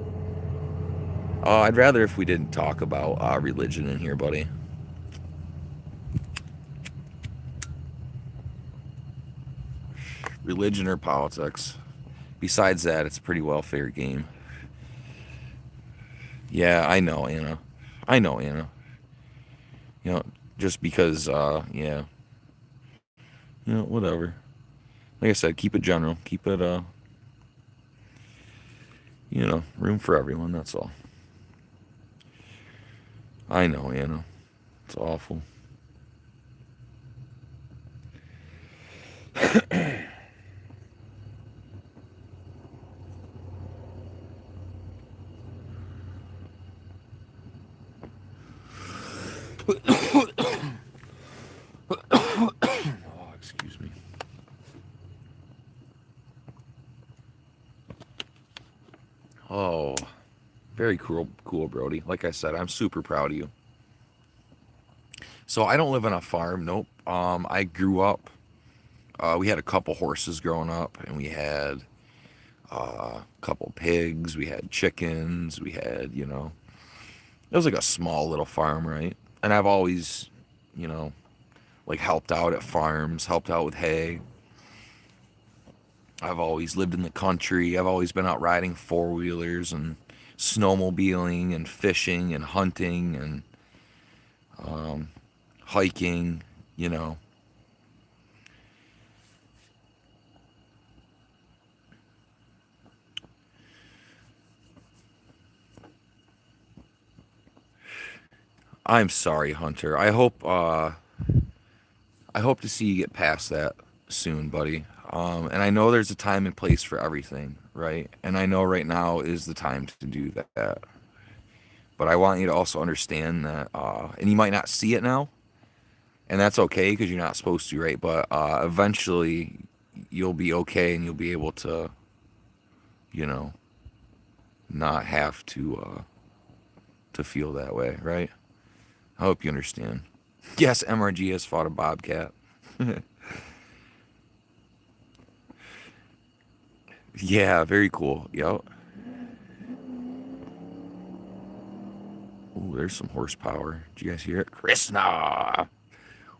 I'd rather if we didn't talk about religion in here, buddy. Religion or politics. Besides that, it's a pretty well fair game. Yeah, I know, Anna. I know, Anna. You know, just because, yeah, whatever. Like I said, keep it general. Keep it, room for everyone. That's all. I know, Anna. It's awful. Oh, excuse me. Oh, very cool, Brody. Like I said, I'm super proud of you. So I don't live on a farm. Nope. I grew up. We had a couple horses growing up, and we had a couple pigs. We had chickens. We had, it was like a small little farm, right? And I've always, you know, like helped out at farms, helped out with hay. I've always lived in the country. I've always been out riding four-wheelers and snowmobiling and fishing and hunting and hiking, you know. I'm sorry, Hunter. I hope to see you get past that soon, buddy. And I know there's a time and place for everything, right? And I know right now is the time to do that. But I want you to also understand that, and you might not see it now, and that's okay because you're not supposed to, right? But eventually you'll be okay and you'll be able to, you know, not have to feel that way, right? I hope you understand. Yes, MRG has fought a bobcat. Yeah, very cool. Yep. Ooh, there's some horsepower. Did you guys hear it? Krishna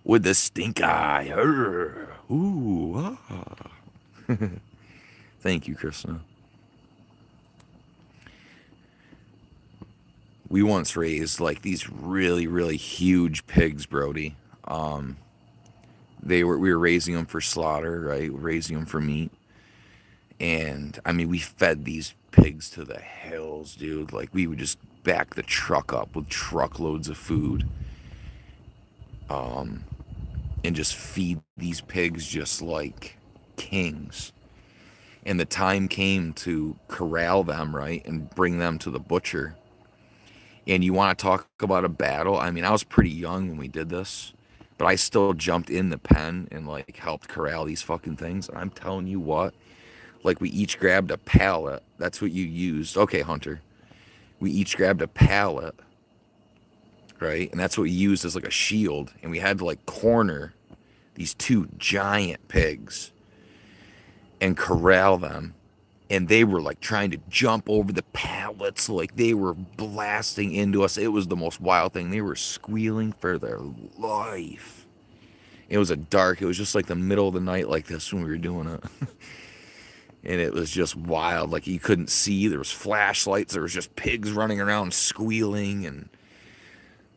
with the stink eye. Arr. Ooh. Ah. Thank you, Krishna. We once raised like these really, really huge pigs, Brody. We were raising them for slaughter, right? Raising them for meat. And I mean, we fed these pigs to the hills, dude. Like, we would just back the truck up with truckloads of food, and just feed these pigs just like kings. And the time came to corral them, right? And bring them to the butcher. And you want to talk about a battle? I mean, I was pretty young when we did this, but I still jumped in the pen and like helped corral these fucking things. And I'm telling you what, like, we each grabbed a pallet. That's what you used. Okay, Hunter. We each grabbed a pallet, right? And that's what we used as like a shield. And we had to like corner these two giant pigs and corral them. And they were like trying to jump over the pallets, like they were blasting into us. It was the most wild thing. They were squealing for their life. It was it was just like the middle of the night like this when we were doing it. And it was just wild. Like, you couldn't see. There was flashlights. There was just pigs running around squealing. And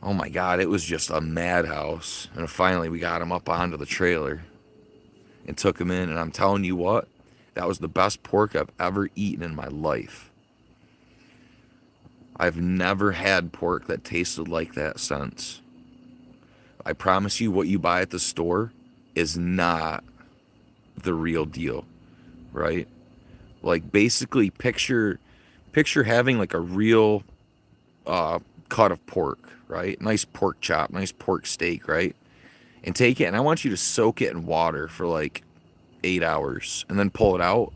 oh my God, it was just a madhouse. And finally we got him up onto the trailer and took him in. And I'm telling you what, that was the best pork I've ever eaten in my life. I've never had pork that tasted like that since. I promise you, what you buy at the store is not the real deal, right? Like, basically picture having like a real cut of pork, right? Nice pork chop, nice pork steak, right? And take it, and I want you to soak it in water for like 8 hours and then pull it out.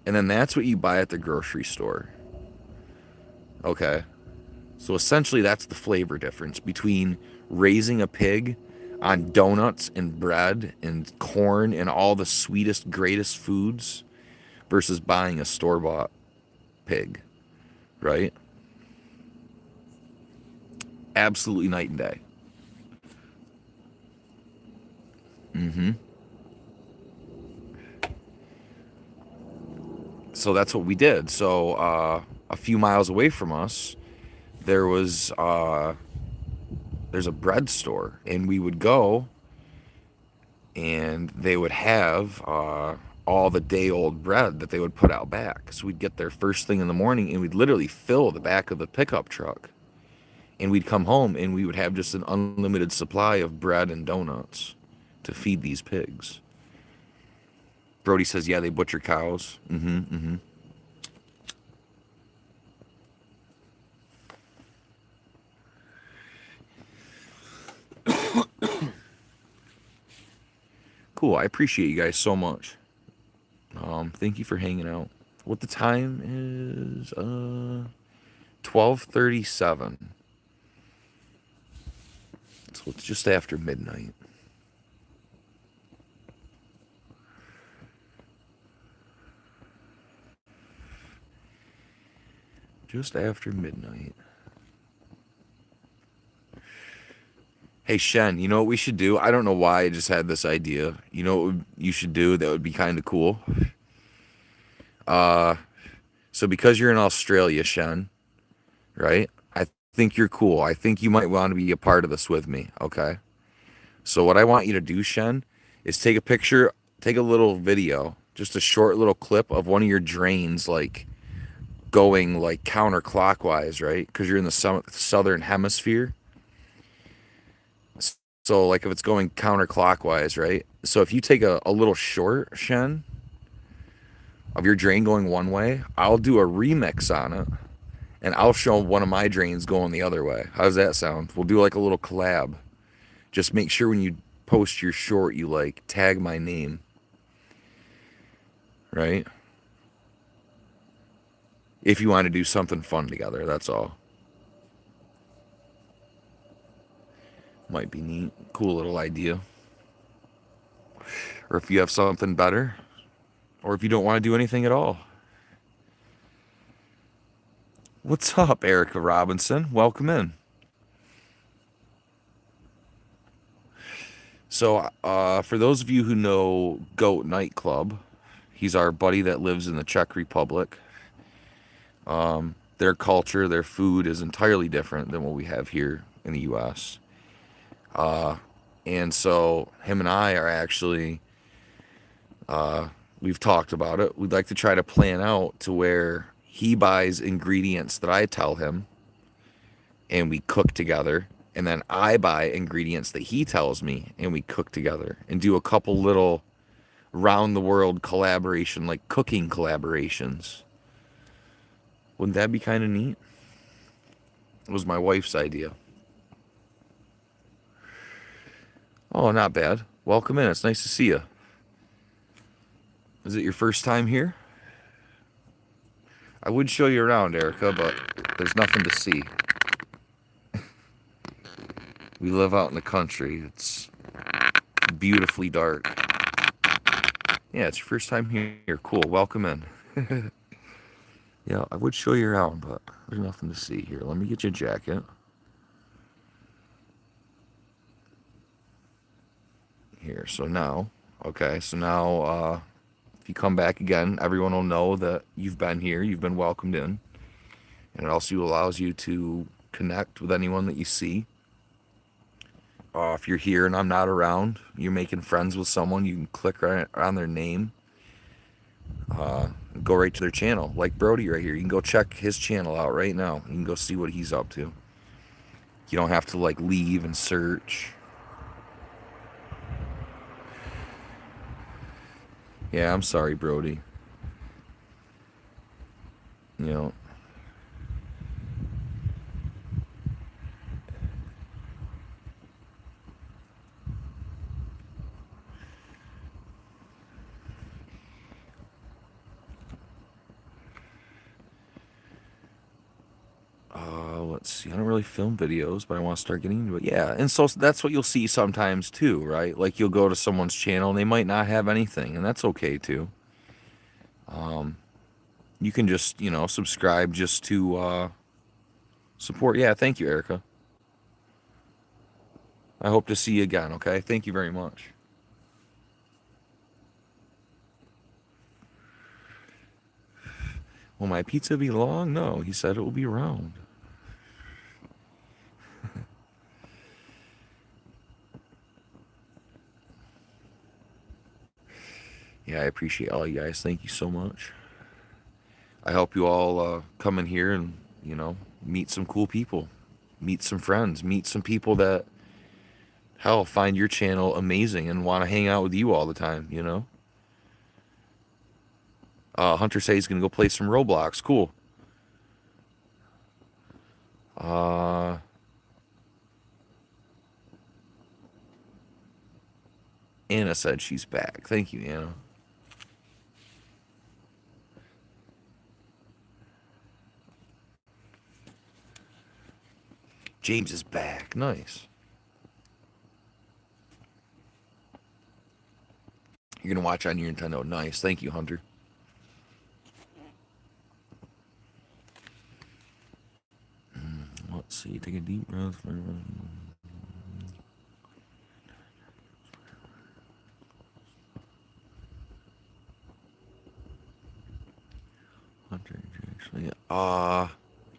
And then that's what you buy at the grocery store. Okay. So essentially, that's the flavor difference between raising a pig on donuts and bread and corn and all the sweetest, greatest foods versus buying a store-bought pig, right? Absolutely night and day. Mm-hmm. So that's what we did. So a few miles away from us, there was there's a bread store, and we would go, and they would have all the day old bread that they would put out back. So we'd get there first thing in the morning, and we'd literally fill the back of the pickup truck, and we'd come home, and we would have just an unlimited supply of bread and donuts to feed these pigs. Brody says, yeah, they butcher cows. Mm-hmm, mm-hmm. Cool. I appreciate you guys so much. Thank you for hanging out. What the time is? 12:37. So it's just after midnight. Just after midnight. Hey Shen, you know what we should do? I don't know why I just had this idea. You know what you should do that would be kind of cool? So because you're in Australia, Shen, right? I think you're cool. I think you might want to be a part of this with me, okay? So what I want you to do, Shen, is take a picture, take a little video, just a short little clip of one of your drains, like going like counterclockwise, right? Because you're in the southern hemisphere. So like if it's going counterclockwise, right? So if you take a little short, Shen, of your drain going one way, I'll do a remix on it, and I'll show one of my drains going the other way. How does that sound? We'll do like a little collab. Just make sure when you post your short, you like tag my name, right? If you want to do something fun together, that's all. Might be neat. Cool little idea. Or if you have something better, or if you don't want to do anything at all. What's up, Erica Robinson? Welcome in. So, for those of you who know Goat Nightclub, he's our buddy that lives in the Czech Republic. Their culture, their food is entirely different than what we have here in the U.S. And so him and I are actually, we've talked about it. We'd like to try to plan out to where he buys ingredients that I tell him, and we cook together. And then I buy ingredients that he tells me, and we cook together and do a couple little round the world collaboration, like cooking collaborations. Wouldn't that be kind of neat? It was my wife's idea. Oh, not bad. Welcome in. It's nice to see you. Is it your first time here? I would show you around, Erica, but there's nothing to see. We live out in the country. It's beautifully dark. Yeah, it's your first time here. Cool. Welcome in. Yeah, I would show you around, but there's nothing to see here. Let me get you a jacket. Here, so now, okay, so now, if you come back again, everyone will know that you've been here, you've been welcomed in, and it also allows you to connect with anyone that you see. If you're here and I'm not around, you're making friends with someone, you can click right on their name, go right to their channel, like Brody right here. You can go check his channel out right now. You can go see what he's up to. You don't have to like leave and search. Yeah, I'm sorry, Brody. You know. Let's see. I really film videos, but I want to start getting into it. Yeah, and so that's what you'll see sometimes too, right? Like you'll go to someone's channel and they might not have anything, and that's okay too. You can just, subscribe just to support. Yeah, thank you, Erica. I hope to see you again, okay? Thank you very much. Will my pizza be long? No, he said it will be round. Yeah, I appreciate all you guys. Thank you so much. I hope you all come in here and, meet some cool people, meet some friends, meet some people that, hell, find your channel amazing and want to hang out with you all the time. Hunter says he's going to go play some Roblox. Cool. Anna said she's back. Thank you, Anna. James is back. Nice. You're going to watch on your Nintendo. Nice. Thank you, Hunter. Let's see. Take a deep breath. Hunter, actually. I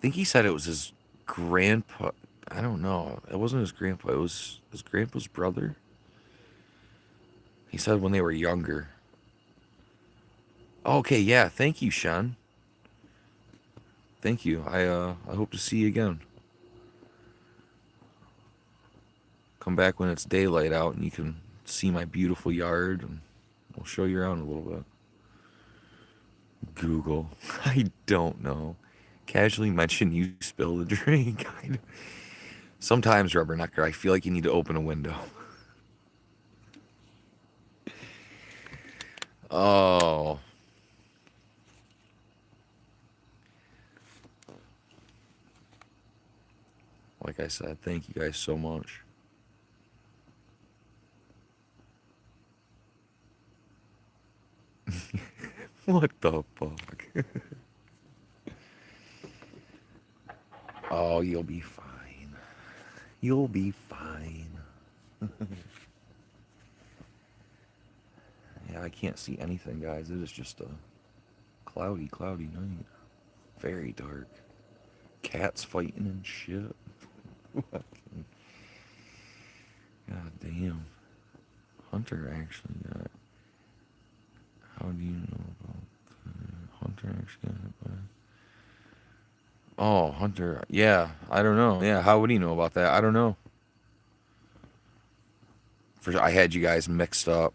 think he said it was his grandpa. I don't know. It wasn't his grandpa. It was his grandpa's brother. He said when they were younger. Okay, yeah. Thank you, Sean. Thank you. I hope to see you again. Come back when it's daylight out and you can see my beautiful yard, and we'll show you around a little bit. Google. I don't know. Casually mention you spill the drink. Sometimes, Rubbernecker, I feel like you need to open a window. Oh. Like I said, thank you guys so much. What the fuck? Oh, you'll be fine. You'll be fine. Yeah, I can't see anything, guys. It is just a cloudy night. Very dark. Cats fighting and shit. God damn. Hunter actually got... How do you know about Hunter actually got hit by... Oh, Hunter. Yeah, I don't know. Yeah, how would he know about that? I don't know. I had you guys mixed up.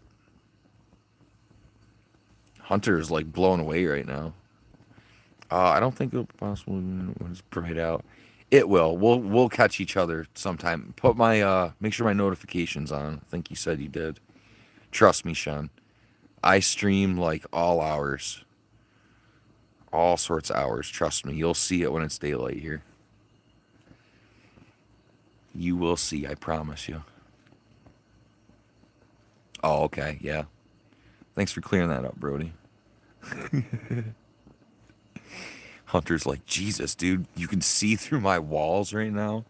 Hunter is like blown away right now. I don't think it'll possibly when it's bright out. It will. We'll catch each other sometime. Put my make sure my notifications on. I think you said you did. Trust me, Sean. I stream like all hours. All sorts of hours. Trust me. You'll see it when it's daylight here. You will see, I promise you. Oh, okay, yeah. Thanks for clearing that up, Brody. Hunter's like, Jesus, dude, you can see through my walls right now?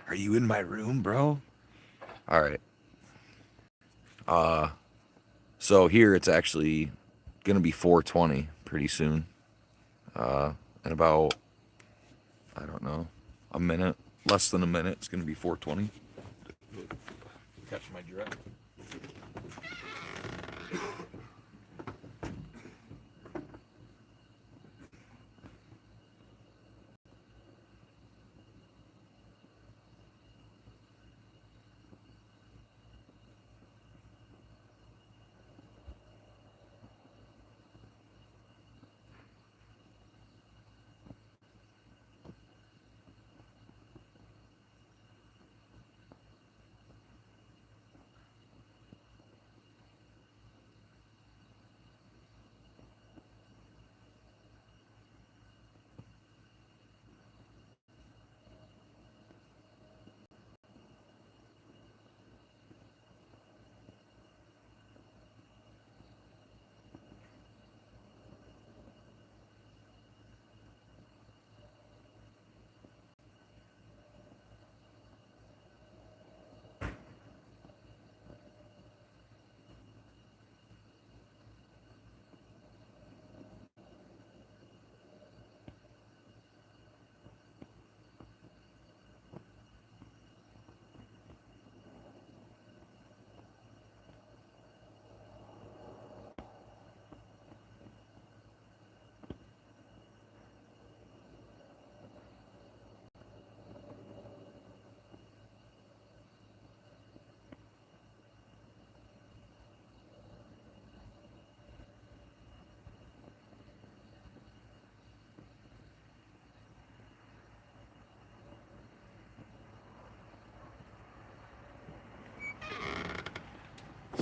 Are you in my room, bro? Alright. So here it's actually gonna be 4:20 pretty soon. In about, I don't know, a minute. Less than a minute. It's gonna be 4:20. Catch my drip.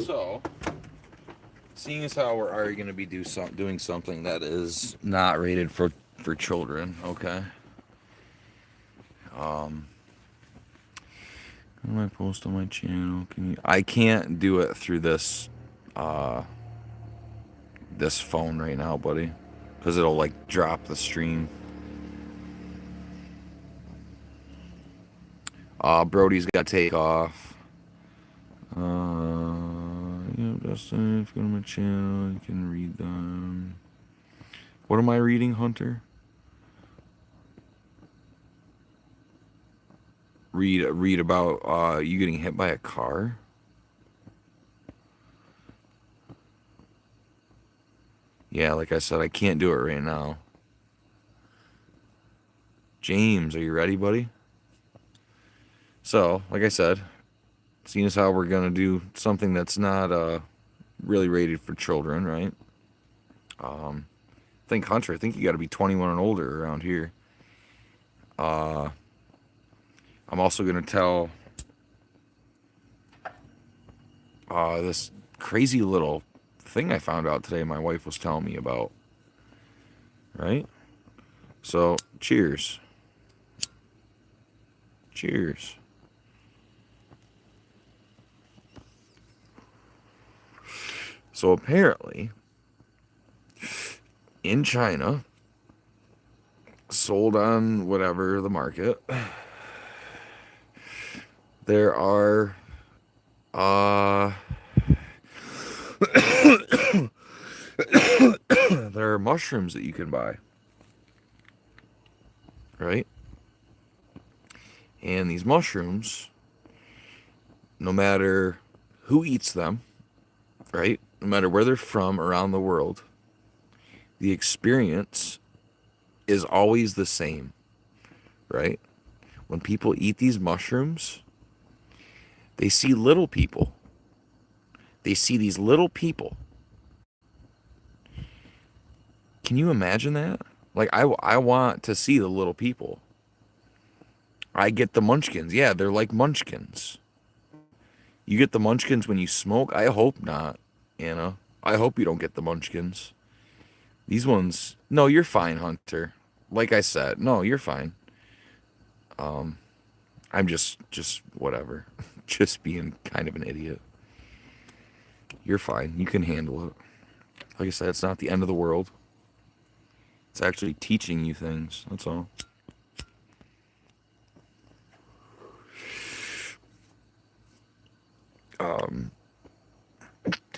So, seeing as how we're already going to be doing something that is not rated for children, okay? Can I post on my channel? I can't do it through this this phone right now, buddy, because it'll like drop the stream. Brody's got to take off. Dustin, if you go to my channel, you can read them. What am I reading, Hunter? Read about you getting hit by a car. Yeah, like I said, I can't do it right now. James, are you ready, buddy? So, like I said, seeing as how we're gonna do something that's not really rated for children, right? I think Hunter, I think you got to be 21 and older around here. I'm also gonna tell this crazy little thing I found out today. My wife was telling me about. Right? So, cheers. Cheers. So apparently, in China, sold on whatever the market, there are there are mushrooms that you can buy, right? And these mushrooms, no matter who eats them, right? No matter where they're from around the world, the experience is always the same, right? When people eat these mushrooms, they see little people. They see these little people. Can you imagine that? Like, I want to see the little people. I get the munchkins. Yeah, they're like munchkins. You get the munchkins when you smoke? I hope not, Anna. I hope you don't get the munchkins. These ones... No, you're fine, Hunter. Like I said, no, you're fine. I'm just whatever. Just being kind of an idiot. You're fine. You can handle it. Like I said, it's not the end of the world. It's actually teaching you things. That's all.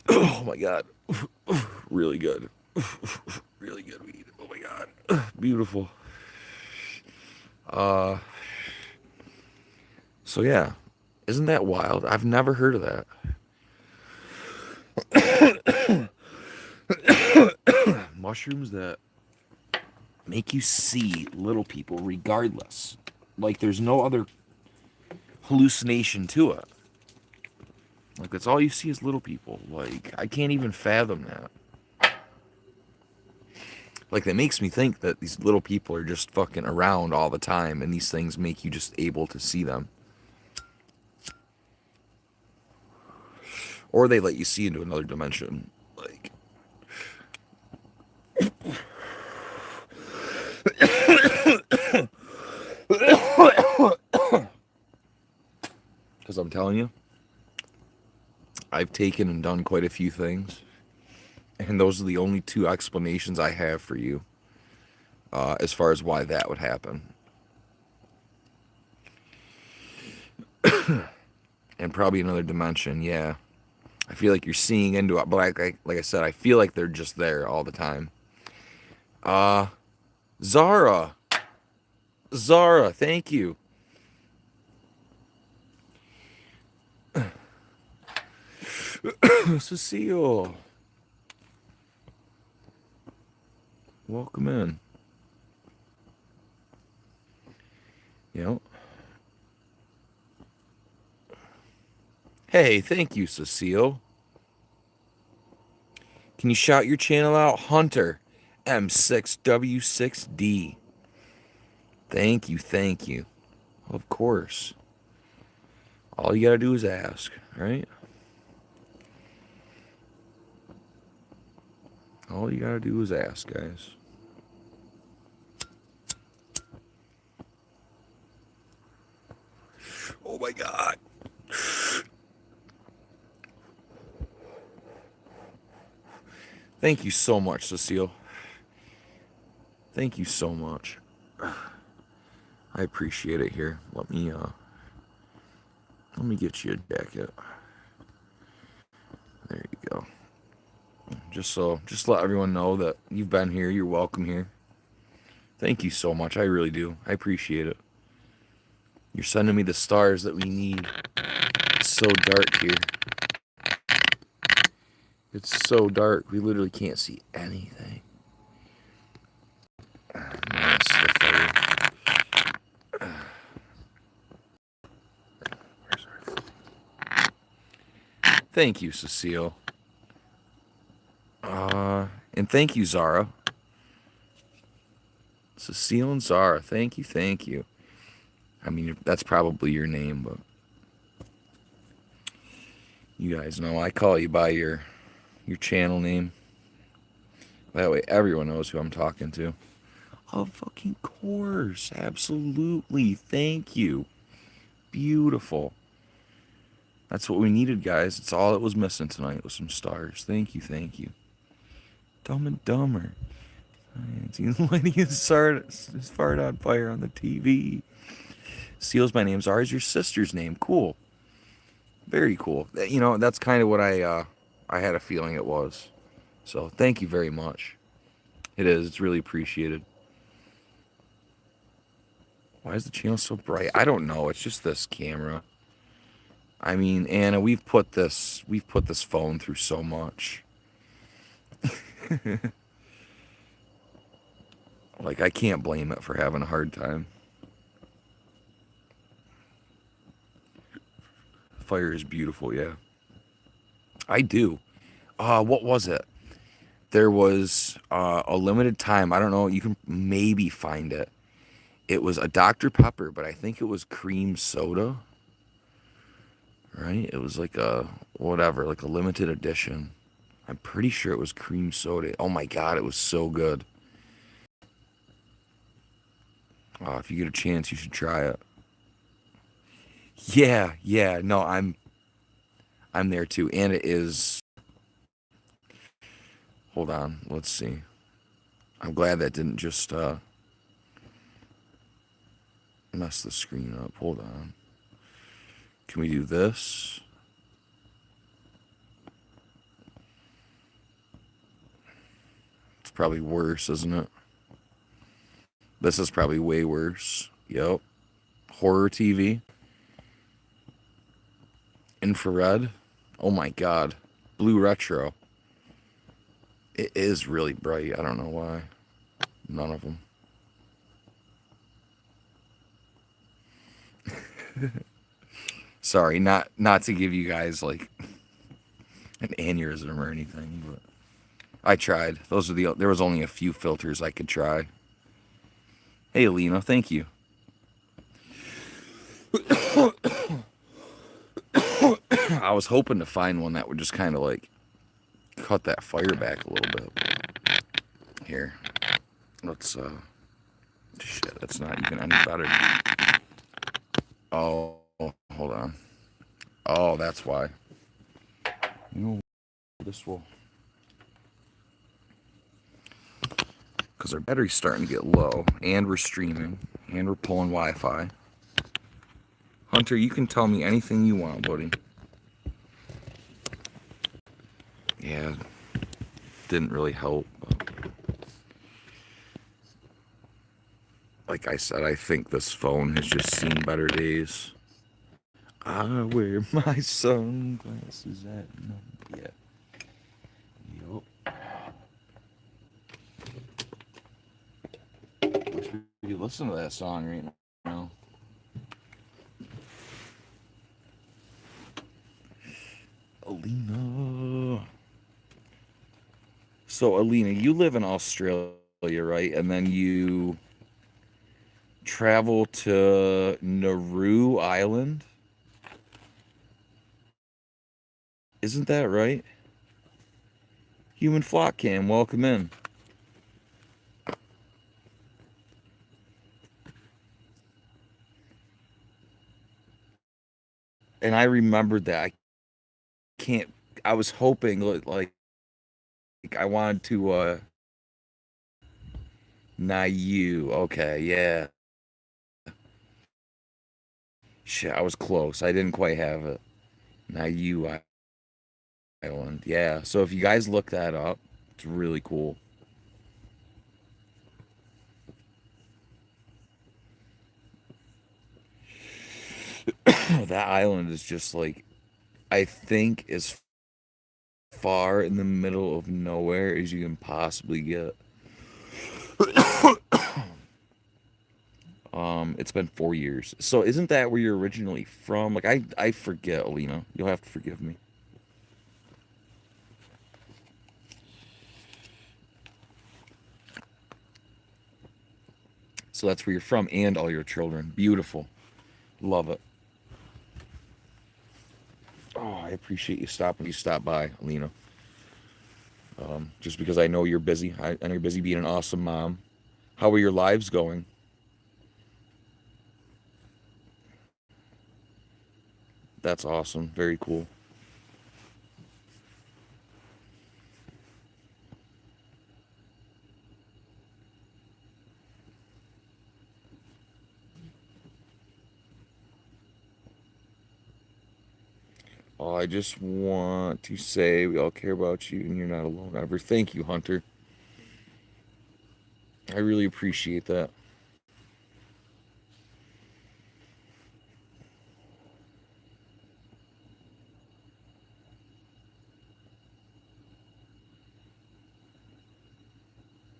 Oh my God. Really good. Really good weed. Oh my God. Beautiful. So yeah. Isn't that wild? I've never heard of that. Mushrooms that make you see little people regardless. Like there's no other hallucination to it. Like that's all you see is little people. Like I can't even fathom that. Like that makes me think that these little people are just fucking around all the time and these things make you just able to see them. Or they let you see into another dimension. Like because I'm telling you, I've taken and done quite a few things, and those are the only two explanations I have for you as far as why that would happen. And probably another dimension, yeah. I feel like you're seeing into it, but like I said, I feel like they're just there all the time. Zara, thank you. Cecile, welcome in. Yep. Hey, thank you, Cecile. Can you shout your channel out? Hunter M6W6D. Thank you. Of course. All you gotta do is ask, right? All you gotta do is ask, guys. Oh my God. Thank you so much, Cecile. Thank you so much. I appreciate it here. Let me get you a jacket. There you go. Just let everyone know that you've been here. You're welcome here. Thank you so much. I really do. I appreciate it. You're sending me the stars that we need. It's so dark here. It's so dark. We literally can't see anything. Nice, the fire. Where's our... Thank you, Cecile. And thank you, Zara. Cecile and Zara. Thank you, thank you. I mean, that's probably your name, but you guys know I call you by your channel name. That way everyone knows who I'm talking to. Of fucking course. Absolutely. Thank you. Beautiful. That's what we needed, guys. It's all that was missing tonight was some stars. Thank you, thank you. Dumb and Dumber. Lighting his fart on fire on the TV. Seals, my name's ours. Your sister's name. Cool. Very cool. You know, that's kind of what I had a feeling it was. So thank you very much. It is. It's really appreciated. Why is the channel so bright? I don't know. It's just this camera. I mean, Anna, we've put this phone through so much. Like, I can't blame it for having a hard time. Fire is beautiful, yeah. I do. What was it? There was a limited time. I don't know. You can maybe find it. It was a Dr. Pepper, but I think it was cream soda. Right? It was like a, whatever, like a limited edition. I'm pretty sure it was cream soda. Oh my God, it was so good. If you get a chance, you should try it. Yeah, no, I'm there too. And it is, hold on, let's see. I'm glad that didn't just mess the screen up. Hold on. Can we do this? It's probably worse, isn't it? This is probably way worse. Yep. Horror TV. Infrared. Oh my God. Blue retro. It is really bright. I don't know why. None of them. Sorry, not to give you guys like an aneurysm or anything, but I tried. There was only a few filters I could try. Hey, Alina, thank you. I was hoping to find one that would just kind of like cut that fire back a little bit. Here, let's shit, that's not even any better. Oh, hold on. Oh, that's why. You know, this will, because our battery's starting to get low, and we're streaming, and we're pulling Wi-Fi. Hunter, you can tell me anything you want, buddy. Yeah, didn't really help. But like I said, I think this phone has just seen better days. I wear my sunglasses at night. Yeah. Yup. Wish we could listen to that song right now. Alina. So, Alina, you live in Australia, right? And then you travel to Nauru Island? Isn't that right? Human Flock Cam, welcome in. And I remembered that. Can't. I was hoping I wanted to. Not you. Okay, yeah. Shit, I was close. I didn't quite have it. Not you Island. Yeah. So if you guys look that up, it's really cool. That island is just like, I think, as far in the middle of nowhere as you can possibly get. It's been 4 years. So isn't that where you're originally from? Like I forget, Alina. You'll have to forgive me. So that's where you're from and all your children. Beautiful. Love it. Oh, I appreciate you stopping. You stopped by, Alina. Just because I know you're busy. And you're busy being an awesome mom. How are your lives going? That's awesome. Very cool. Oh, I just want to say we all care about you and you're not alone ever. Thank you, Hunter. I really appreciate that.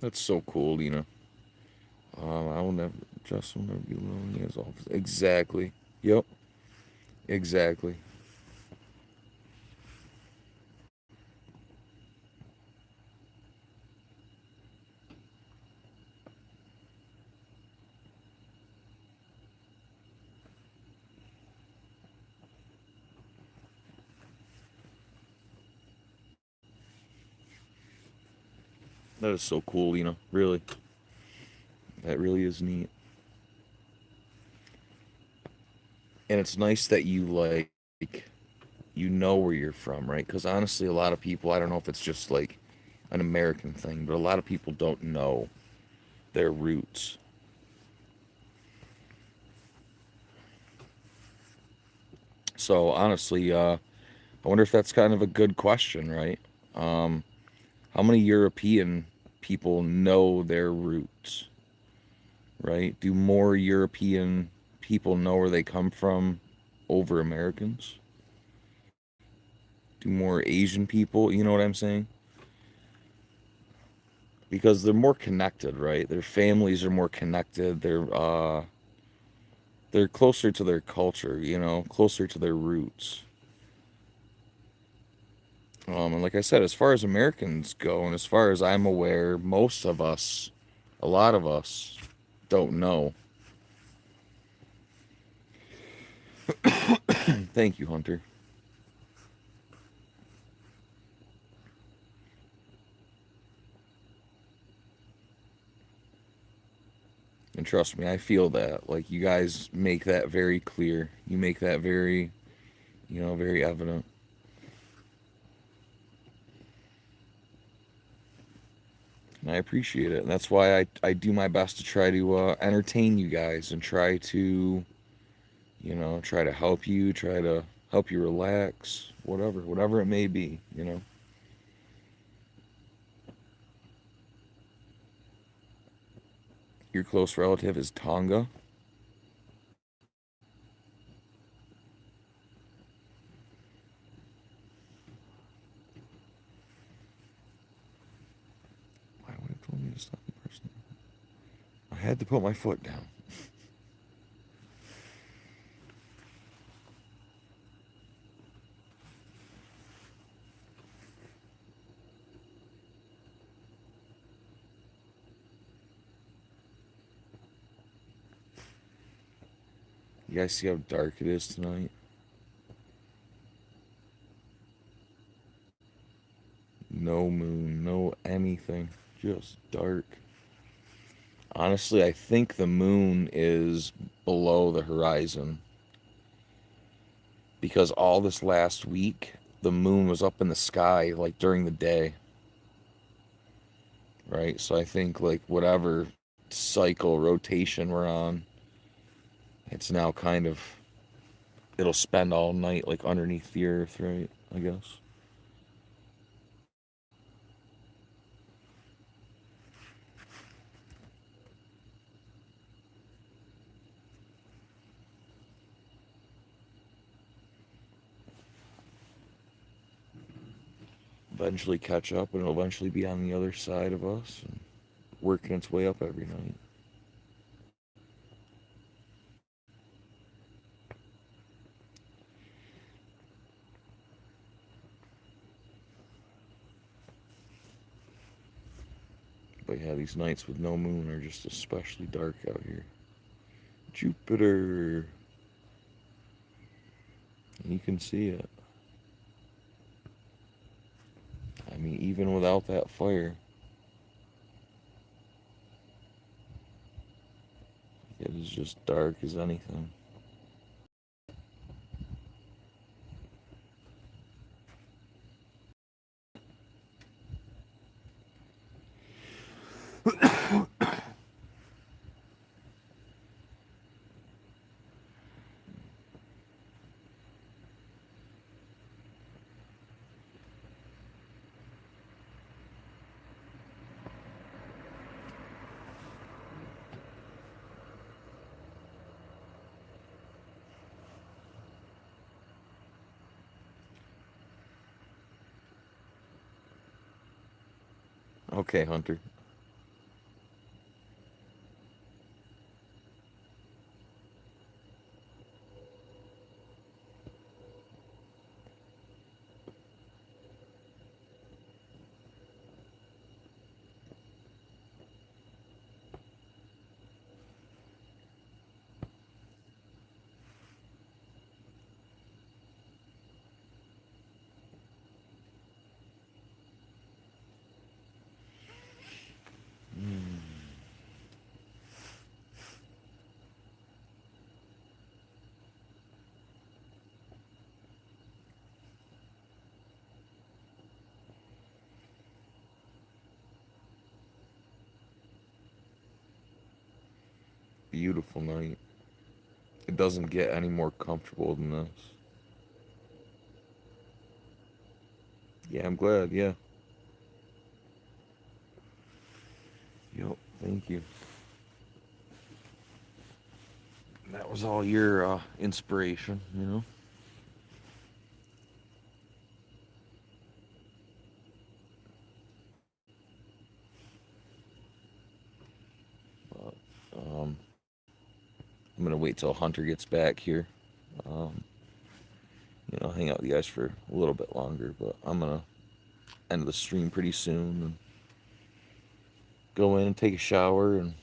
That's so cool, Lena. I will never, Justin will never be alone. He has all. Exactly. Yep. Exactly. That is so cool, Lena. Really. That really is neat. And it's nice that you know where you're from, right? Because honestly, a lot of people, I don't know if it's just like an American thing, but a lot of people don't know their roots. So honestly, I wonder if that's kind of a good question, right? Um, how many European people know their roots, right? Do more European people know where they come from over Americans? Do more Asian people, you know what I'm saying? Because they're more connected, right? Their families are more connected. They're closer to their culture, closer to their roots. And like I said, as far as Americans go, and as far as I'm aware, most of us, a lot of us, don't know. Thank you, Hunter. And trust me, I feel that. Like, you guys make that very clear. You make that very, very evident. And I appreciate it. And that's why I do my best to try to entertain you guys and try to help you relax, whatever it may be. Your close relative is Tonga. My wife told me to stop the person. I had to put my foot down. You guys see how dark it is tonight? No moon, no anything. Just dark. Honestly, I think the moon is below the horizon because all this last week, the moon was up in the sky like during the day, right? So I think like whatever cycle rotation we're on, it's now kind of it'll spend all night like underneath the earth, right? I guess. Eventually catch up and it'll eventually be on the other side of us and working its way up every night. But yeah, these nights with no moon are just especially dark out here. Jupiter. You can see it. I mean, even without that fire, it is just dark as anything. Okay, Hunter. Beautiful night. It doesn't get any more comfortable than this. Yeah, I'm glad. Yeah. Yep. Thank you. That was all your inspiration, you know? But, I'm gonna wait till Hunter gets back here. Um, hang out with you guys for a little bit longer, but I'm gonna end the stream pretty soon and go in and take a shower and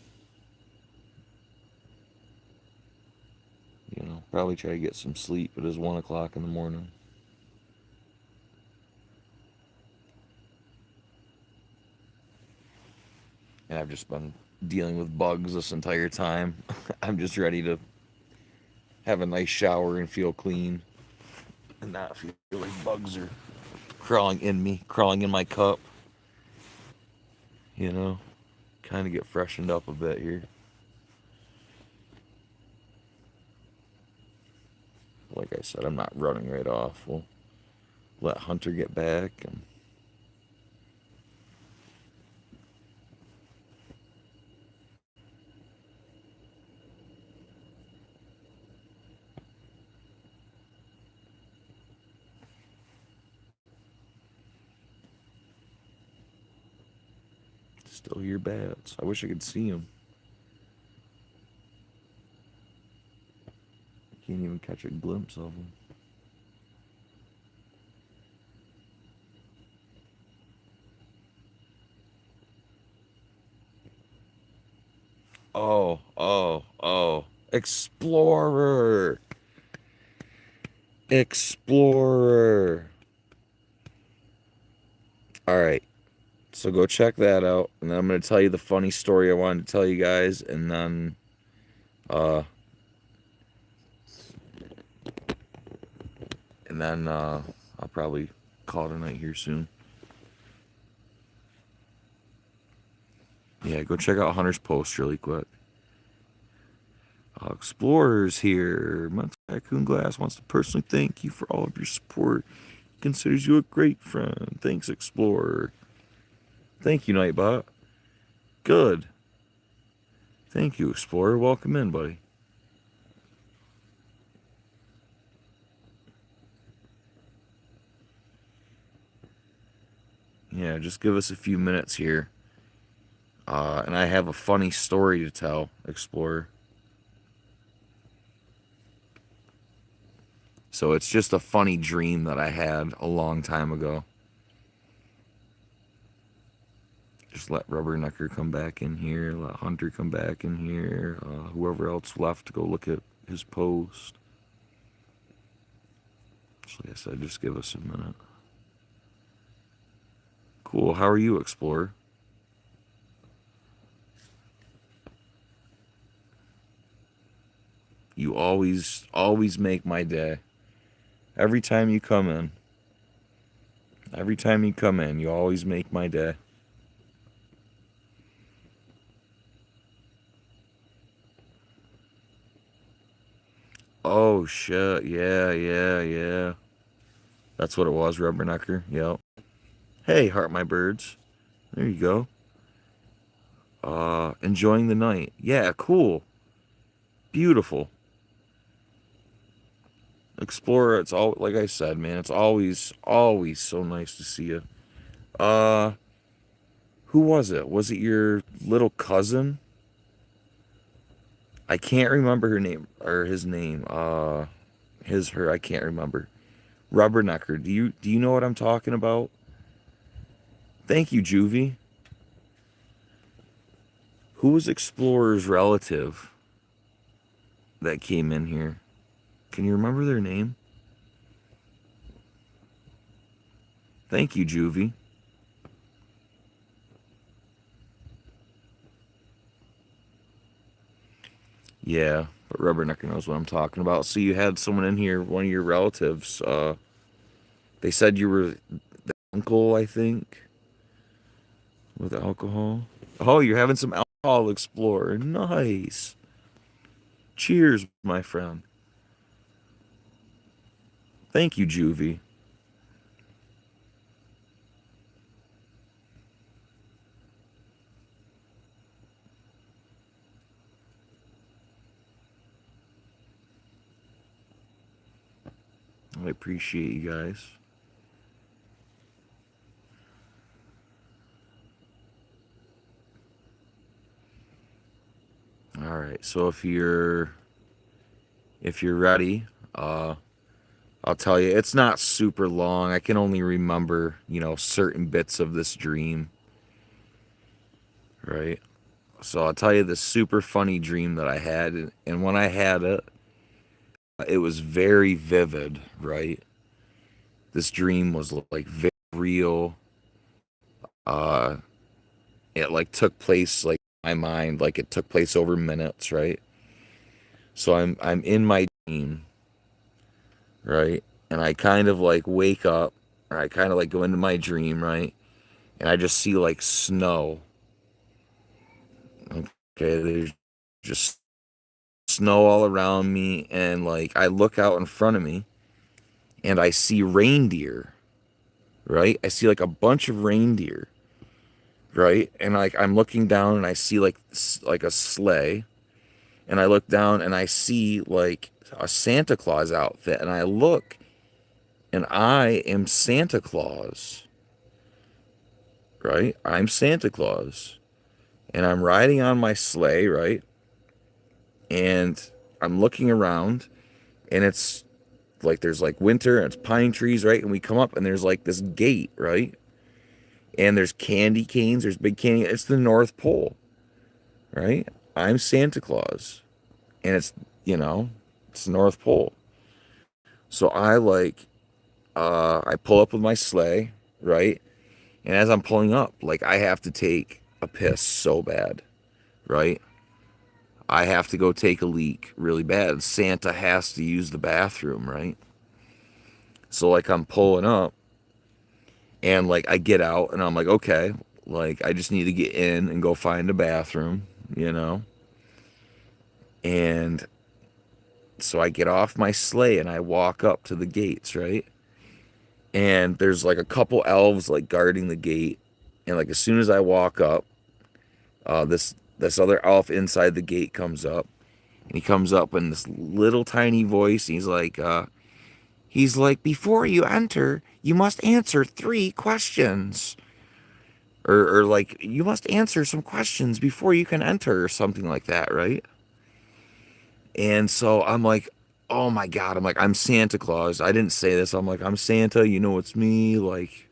probably try to get some sleep. It is 1 o'clock in the morning. And I've just been dealing with bugs this entire time. I'm just ready to have a nice shower and feel clean and not feel like bugs are crawling in me, crawling in my cup. You know, kind of get freshened up a bit here. Like I said, I'm not running right off. We'll let Hunter get back and still hear bats. I wish I could see them. I can't even catch a glimpse of them. Oh, oh, oh. Explorer. Explorer. All right. So go check that out, and then I'm gonna tell you the funny story I wanted to tell you guys, uh, and then I'll probably call it a night here soon. Yeah, go check out Hunter's post really quick. Explorers here. MentalRaccoonGlass wants to personally thank you for all of your support. He considers you a great friend. Thanks, Explorer. Thank you, Nightbot. Good. Thank you, Explorer. Welcome in, buddy. Yeah, just give us a few minutes here. And I have a funny story to tell, Explorer. So it's just a funny dream that I had a long time ago. Just let Rubbernecker come back in here. Let Hunter come back in here. Whoever else left to go look at his post. So like I said, just give us a minute. Cool. How are you, Explorer? You always make my day. Every time you come in. Every time you come in, you always make my day. Oh shit. Yeah, yeah, yeah. That's what it was, Rubbernecker. Yep. Hey, Heart My Birds. There you go. Enjoying the night. Yeah, cool. Beautiful. Explorer, it's all like I said, man, it's always so nice to see you. Uh, who was it? Was it your little cousin? I can't remember her name or his name. Her, I can't remember. Rubbernecker. Do you know what I'm talking about? Thank you, Juvie. Who was Explorer's relative that came in here? Can you remember their name? Thank you, Juvie. Yeah, but Rubbernecker knows what I'm talking about. So you had someone in here, one of your relatives. They said you were the uncle, I think, with alcohol. Oh, you're having some alcohol, Explorer. Nice. Cheers, my friend. Thank you, Juvie. I appreciate you guys. All right, so if you're ready, I'll tell you. It's not super long. I can only remember, certain bits of this dream, right? So I'll tell you this super funny dream that I had, and when I had it, it was very vivid, right? This dream was like very real. Uh, it like took place like in my mind, like it took place over minutes, right? So I'm in my dream, right? And I kind of like wake up, or I kind of like go into my dream, right? And I just see like snow. Okay, there's just snow all around me, and like I look out in front of me and I see reindeer, right? I see like a bunch of reindeer, right? And like I'm looking down and I see like a sleigh, and I look down and I see like a Santa Claus outfit, and I look and I am Santa Claus, right? I'm Santa Claus, and I'm riding on my sleigh, right? And I'm looking around, and it's like there's like winter and it's pine trees, right? And we come up and there's like this gate, right? And there's candy canes, there's big candy. It's the North Pole, right? I'm Santa Claus, and it's the North Pole. So I pull up with my sleigh, right? And as I'm pulling up, like I have to take a piss so bad, right? I have to go take a leak really bad. Santa has to use the bathroom, right? So like I'm pulling up and like I get out and I'm like, okay, like I just need to get in and go find a bathroom, you know? And so I get off my sleigh and I walk up to the gates, right? And there's like a couple elves like guarding the gate. And like as soon as I walk up, this other elf inside the gate comes up. And he comes up in this little tiny voice. He's like, before you enter, you must answer 3 questions. Or like, you must answer some questions before you can enter, or something like that, right? And so I'm like, oh my God. I'm like, I'm Santa Claus. I didn't say this. I'm like, I'm Santa. You know, it's me. Like,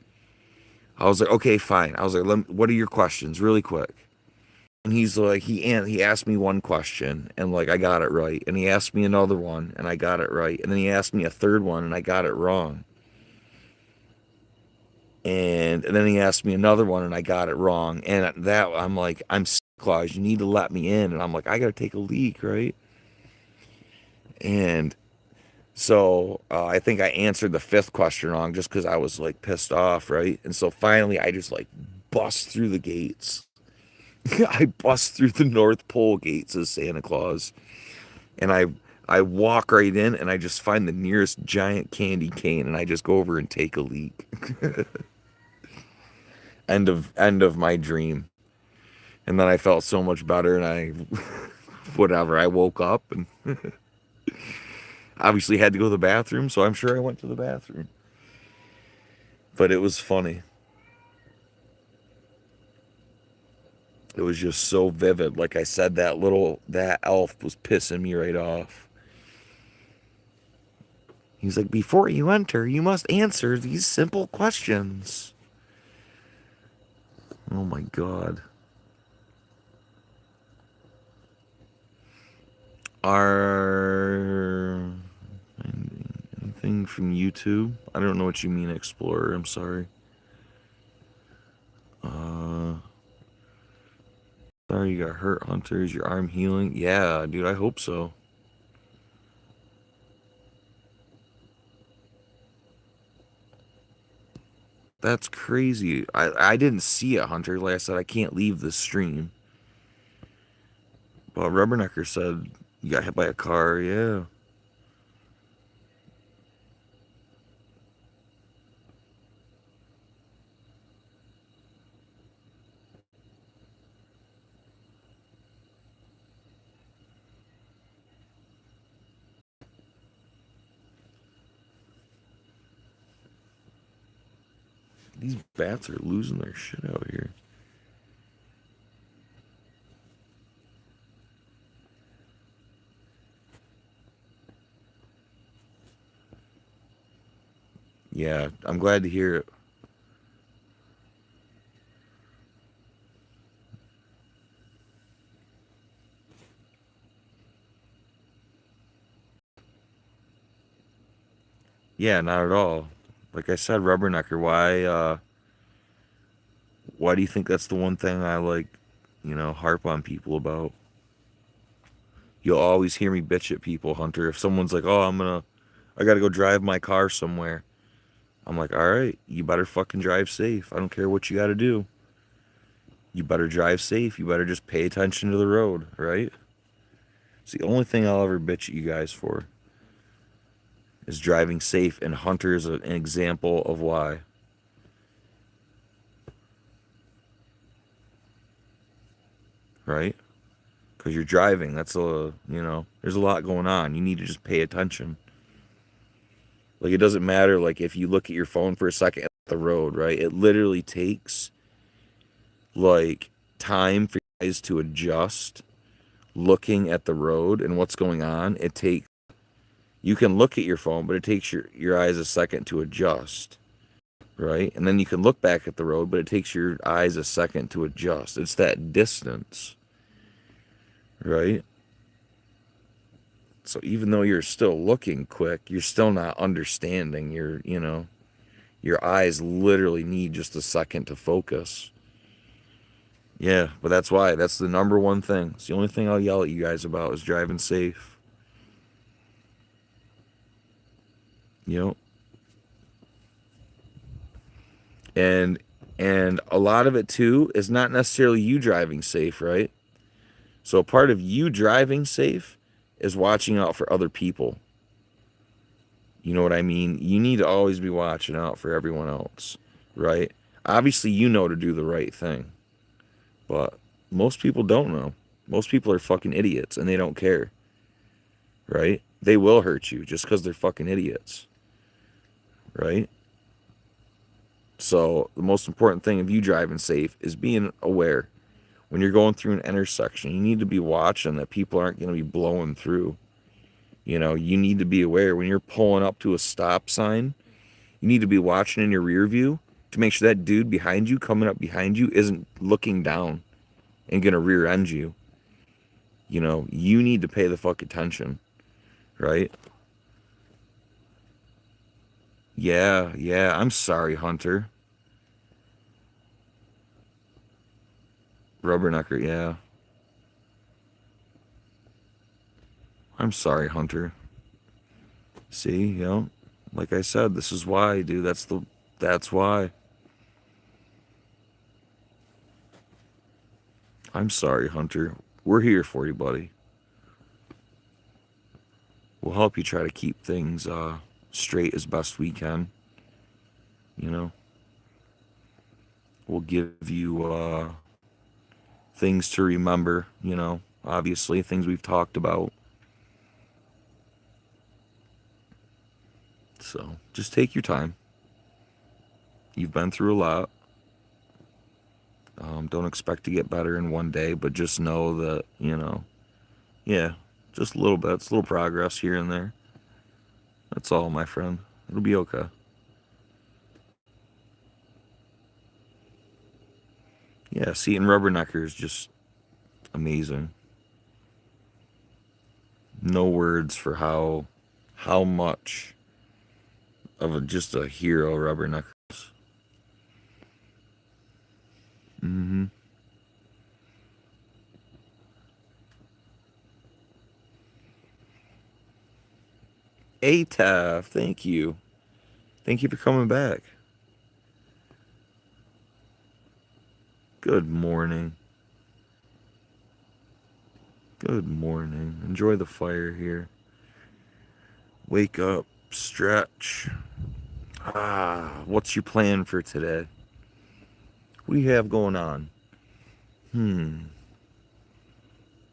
I was like, okay, fine. I was like, what are your questions, really quick? And he's like, he asked me one question, and like I got it right. And he asked me another one, and I got it right. And then he asked me a third one, and I got it wrong. And then he asked me another one, and I got it wrong. And at that, I'm like, I'm Santa Claus. You need to let me in. And I'm like, I gotta take a leak, right? And so I think I answered the fifth question wrong just because I was like pissed off, right? And so finally, I just like bust through the gates. I bust through the North Pole gates as Santa Claus, and I walk right in, and I just find the nearest giant candy cane, and I just go over and take a leak. End of my dream. And then I felt so much better, and I whatever. I woke up and obviously had to go to the bathroom, so I'm sure I went to the bathroom. But it was funny. It was just so vivid. Like I said, that elf was pissing me right off. He's like, before you enter, you must answer these simple questions. Oh my God. Are anything from YouTube? I don't know what you mean, Explorer. I'm sorry. Sorry you got hurt, Hunter. Is your arm healing? Yeah, dude, I hope so. That's crazy. I didn't see it, Hunter. Like I said, I can't leave the stream. Well, Rubbernecker said you got hit by a car. Yeah. These bats are losing their shit out here. Yeah, I'm glad to hear it. Yeah, not at all. Like I said, Rubbernecker, why do you think that's the one thing I like, harp on people about? You'll always hear me bitch at people, Hunter. If someone's like, "Oh, I gotta go drive my car somewhere," I'm like, "All right, you better fucking drive safe. I don't care what you gotta do. You better drive safe. You better just pay attention to the road, right?" It's the only thing I'll ever bitch at you guys for is driving safe, and Hunter is an example of why. Right? Because you're driving. There's a lot going on. You need to just pay attention. Like, it doesn't matter, like, if you look at your phone for a second at the road, right? It literally takes, like, time for you guys to adjust looking at the road and what's going on. You can look at your phone, but it takes your eyes a second to adjust, right? And then you can look back at the road, but it takes your eyes a second to adjust. It's that distance, right? So even though you're still looking quick, you're still not understanding. Your eyes literally need just a second to focus. Yeah, but that's why. That's the number one thing. It's the only thing I'll yell at you guys about is driving safe. You know? And a lot of it too is not necessarily you driving safe, right? So a part of you driving safe is watching out for other people. You know what I mean? You need to always be watching out for everyone else, right? Obviously, you know to do the right thing, but most people don't know. Most people are fucking idiots and they don't care, right? They will hurt you just because they're fucking idiots, right? So the most important thing of you driving safe is being aware. When you're going through an intersection, you need to be watching that people aren't going to be blowing through. You know, you need to be aware when you're pulling up to a stop sign, you need to be watching in your rear view to make sure that dude behind you, coming up behind you, isn't looking down and going to rear end you. You know, you need to pay the fuck attention, right? Yeah, yeah, I'm sorry, Hunter. Rubbernecker, yeah. I'm sorry, Hunter. See, you know, like I said, this is why, dude. That's why. I'm sorry, Hunter. We're here for you, buddy. We'll help you try to keep things straight as best we can. You know, we'll give you things to remember. You know, obviously things we've talked about. So just take your time. You've been through a lot. Don't expect to get better in one day, but just know that, you know, yeah, just a little bit. It's a little progress here and there. That's all, my friend. It'll be okay. Yeah, seeing Rubbernecker is just amazing. No words for how much of just a hero Rubbernecker is. Mm-hmm. ATAF, thank you. Thank you for coming back. Good morning. Good morning. Enjoy the fire here. Wake up, stretch. What's your plan for today? What do you have going on?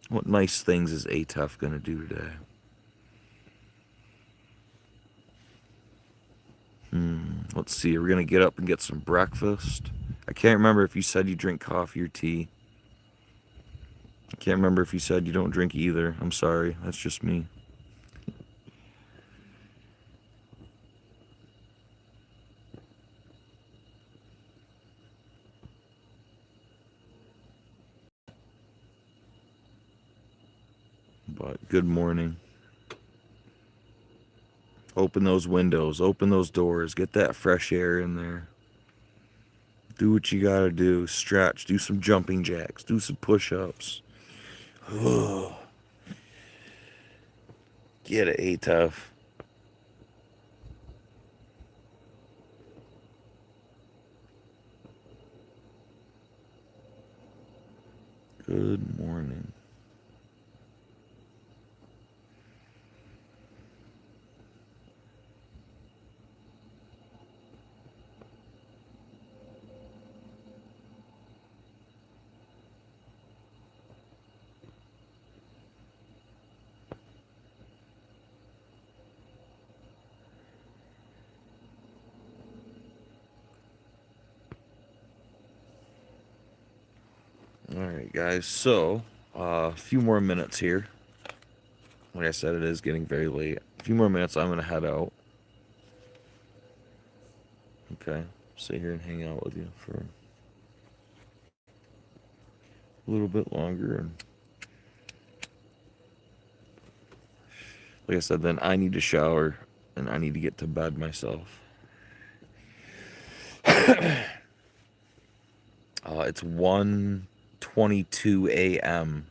What nice things is ATAF gonna do today? Let's see. We're gonna get up and get some breakfast. I can't remember if you said you drink coffee or tea. I can't remember if you said you don't drink either. I'm sorry. That's just me. But good morning. Open those windows, open those doors, get that fresh air in there. Do what you gotta do. Stretch, do some jumping jacks, do some push ups. Get it, A-Tough. Good morning. All right, guys. So, a few more minutes here. Like I said, it is getting very late. A few more minutes, I'm gonna head out. Okay, sit here and hang out with you for a little bit longer. And like I said, then I need to shower and I need to get to bed myself. It's 1:22 a.m.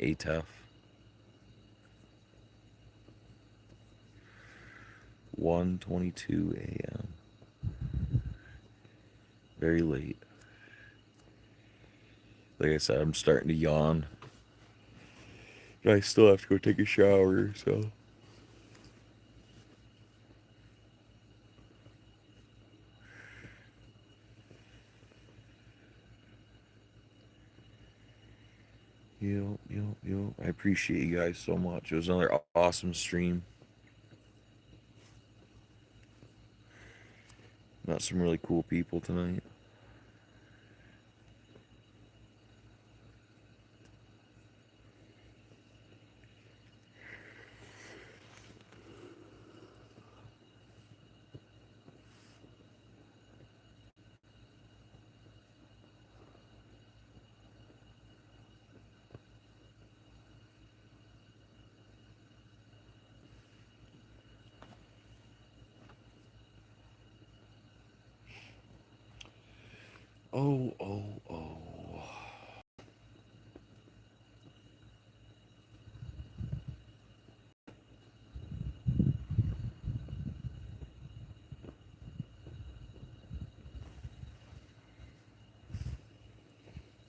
ATEF. 1:22 a.m. Very late. Like I said, I'm starting to yawn. I still have to go take a shower, so. Yo. I appreciate you guys so much. It was another awesome stream. Met some really cool people tonight. Oh.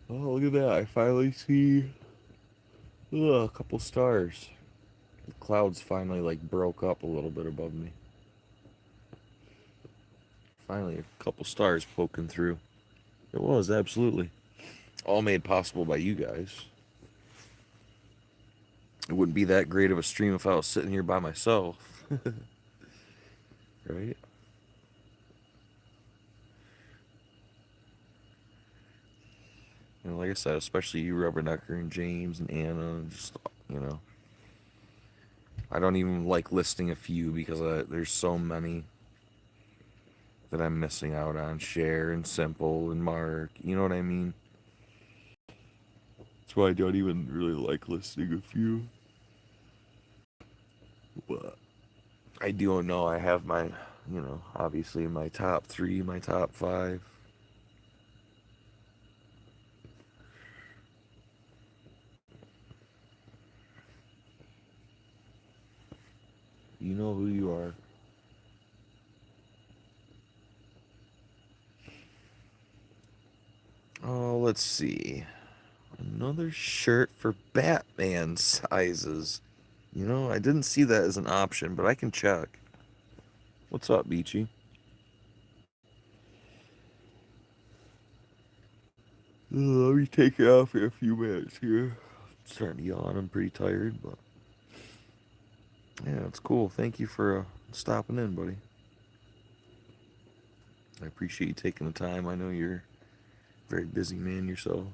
Oh, look at that. I finally see a couple stars. The clouds finally like broke up a little bit above me. Finally, a couple stars poking through. It was, absolutely. All made possible by you guys. It wouldn't be that great of a stream if I was sitting here by myself. Right? Like I said, especially you, Rubbernecker, and James, and Anna, and just, you know. I don't even like listing a few because there's so many that I'm missing out on. Cher and Simple and Mark. You know what I mean? That's why I don't even really like listing a few. But I do know I have my, obviously my top 3, my top 5. You know who you are. Oh, let's see. Another shirt for Batman sizes. I didn't see that as an option, but I can check. What's up, Beachy? Let me take it off for a few minutes here. I'm starting to yawn. I'm pretty tired, but yeah, it's cool. Thank you for stopping in, buddy. I appreciate you taking the time. I know you're a very busy man yourself.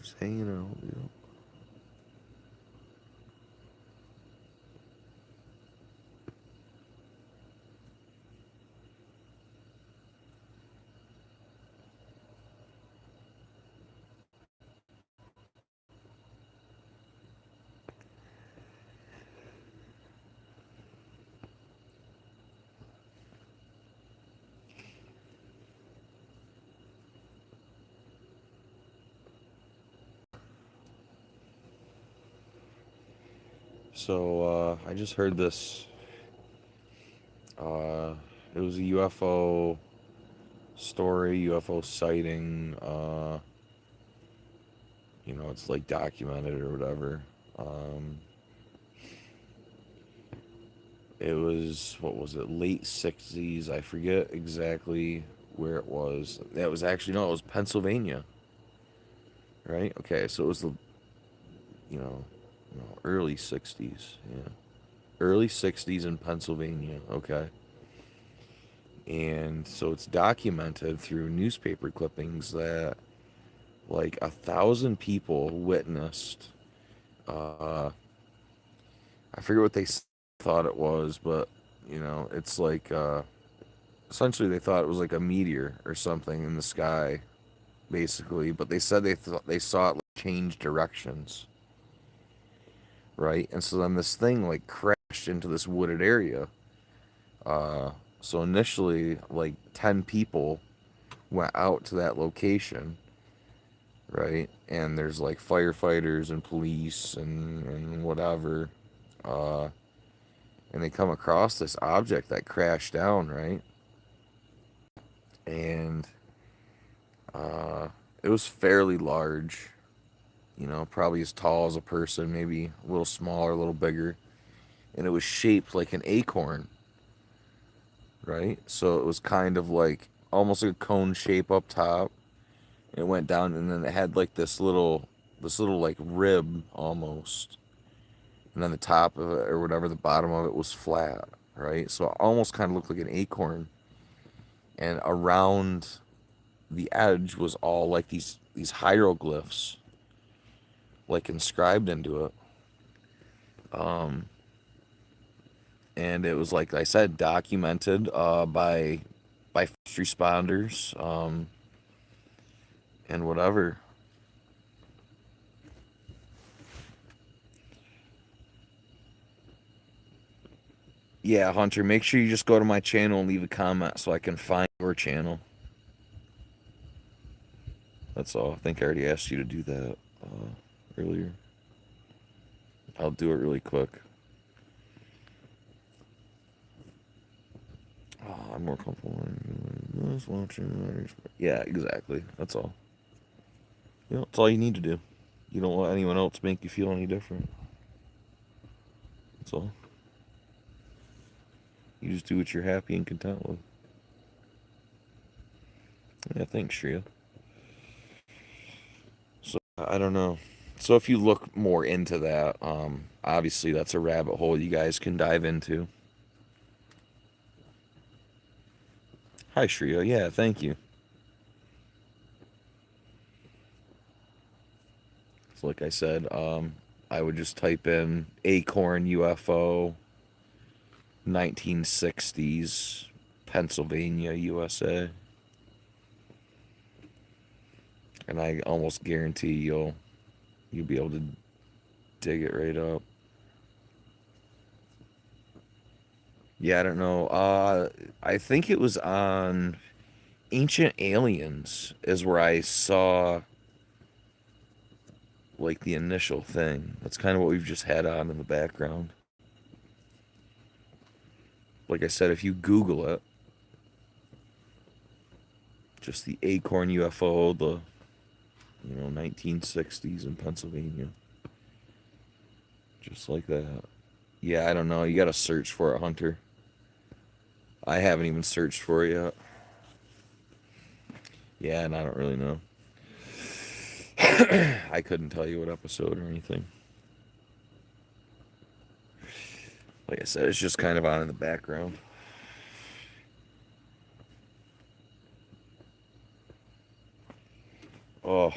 Just hanging out. So I just heard this. It was a UFO story, UFO sighting. It's like documented or whatever. It was, what was it, late 60s. I forget exactly where it was. It was actually, no, it was Pennsylvania. Right? Okay, so it was the, you know, early 60s. Yeah. Early 60s in Pennsylvania. Okay. And so it's documented through newspaper clippings that like 1,000 people witnessed. Uh, I forget what they thought it was, but it's like essentially they thought it was like a meteor or something in the sky, basically. But they said they thought they saw it like change directions, right? And so then this thing like crashed into this wooded area. Uh, so initially, like 10 people went out to that location, right? And there's like firefighters and police and whatever. Uh, and they come across this object that crashed down, right? And uh, it was fairly large, probably as tall as a person, maybe a little smaller, a little bigger. And it was shaped like an acorn, right? So it was kind of like almost like a cone shape up top. It went down, and then it had like this little like rib almost, and then the top of it or whatever, the bottom of it was flat, right? So it almost kind of looked like an acorn, and around the edge was all like these hieroglyphs, like inscribed into it. Um, and it was like I said, documented by first responders, and whatever. Yeah, Hunter, make sure you just go to my channel and leave a comment so I can find your channel. That's all. I think I already asked you to do that earlier. I'll do it really quick. Oh, I'm more comfortable just watching. Yeah, exactly. That's all. That's all you need to do. You don't let anyone else make you feel any different. That's all. You just do what you're happy and content with. Yeah, thanks, Shreya. So I don't know. So if you look more into that, obviously that's a rabbit hole you guys can dive into. Hi, Shreya. Yeah, thank you. So like I said, I would just type in acorn UFO 1960s Pennsylvania, USA. And I almost guarantee you'll be able to dig it right up. Yeah, I don't know. I think it was on Ancient Aliens is where I saw like the initial thing. That's kind of what we've just had on in the background. Like I said, if you Google it, just the Acorn UFO, the 1960s in Pennsylvania, just like that. Yeah, I don't know. You gotta search for it, Hunter. I haven't even searched for it yet. Yeah, and I don't really know. I couldn't tell you what episode or anything. Like I said, it's just kind of on in the background. Oh,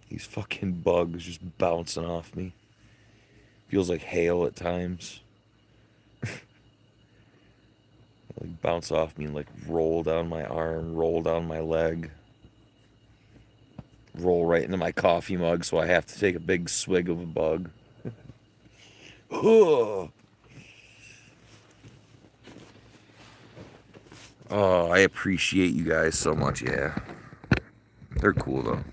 these fucking bugs just bouncing off me. Feels like hail at times. Like bounce off me and like roll down my arm, roll down my leg, roll right into my coffee mug, so I have to take a big swig of a bug. Oh, I appreciate you guys so much. Yeah, they're cool though.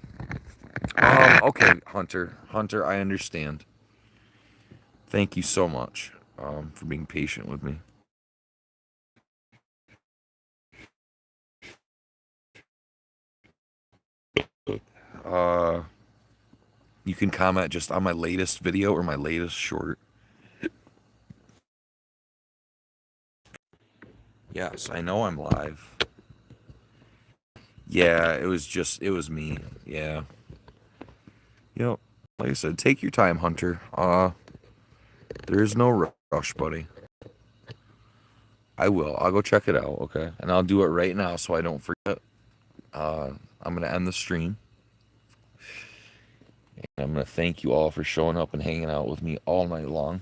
Okay, Hunter, I understand. Thank you so much for being patient with me. Uh, you can comment just on my latest video or my latest short. Yes, I know I'm live. Yeah, it was me. Yeah. Like I said, take your time, Hunter. There is no rush, buddy. I will. I'll go check it out, okay? And I'll do it right now so I don't forget. I'm gonna end the stream. And I'm going to thank you all for showing up and hanging out with me all night long.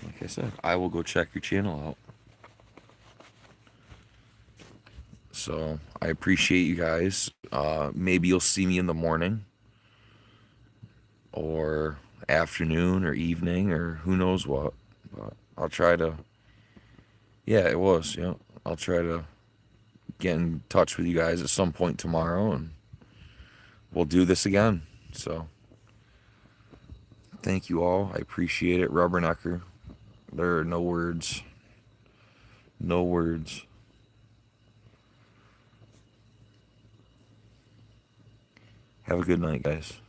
Like I said, I will go check your channel out. So I appreciate you guys. Maybe you'll see me in the morning or afternoon or evening or who knows what. But I'll try to. Yeah, it was. Yeah, I'll try to get in touch with you guys at some point tomorrow, and we'll do this again. So thank you all. I appreciate it. Rubbernecker. There are no words. No words. Have a good night, guys.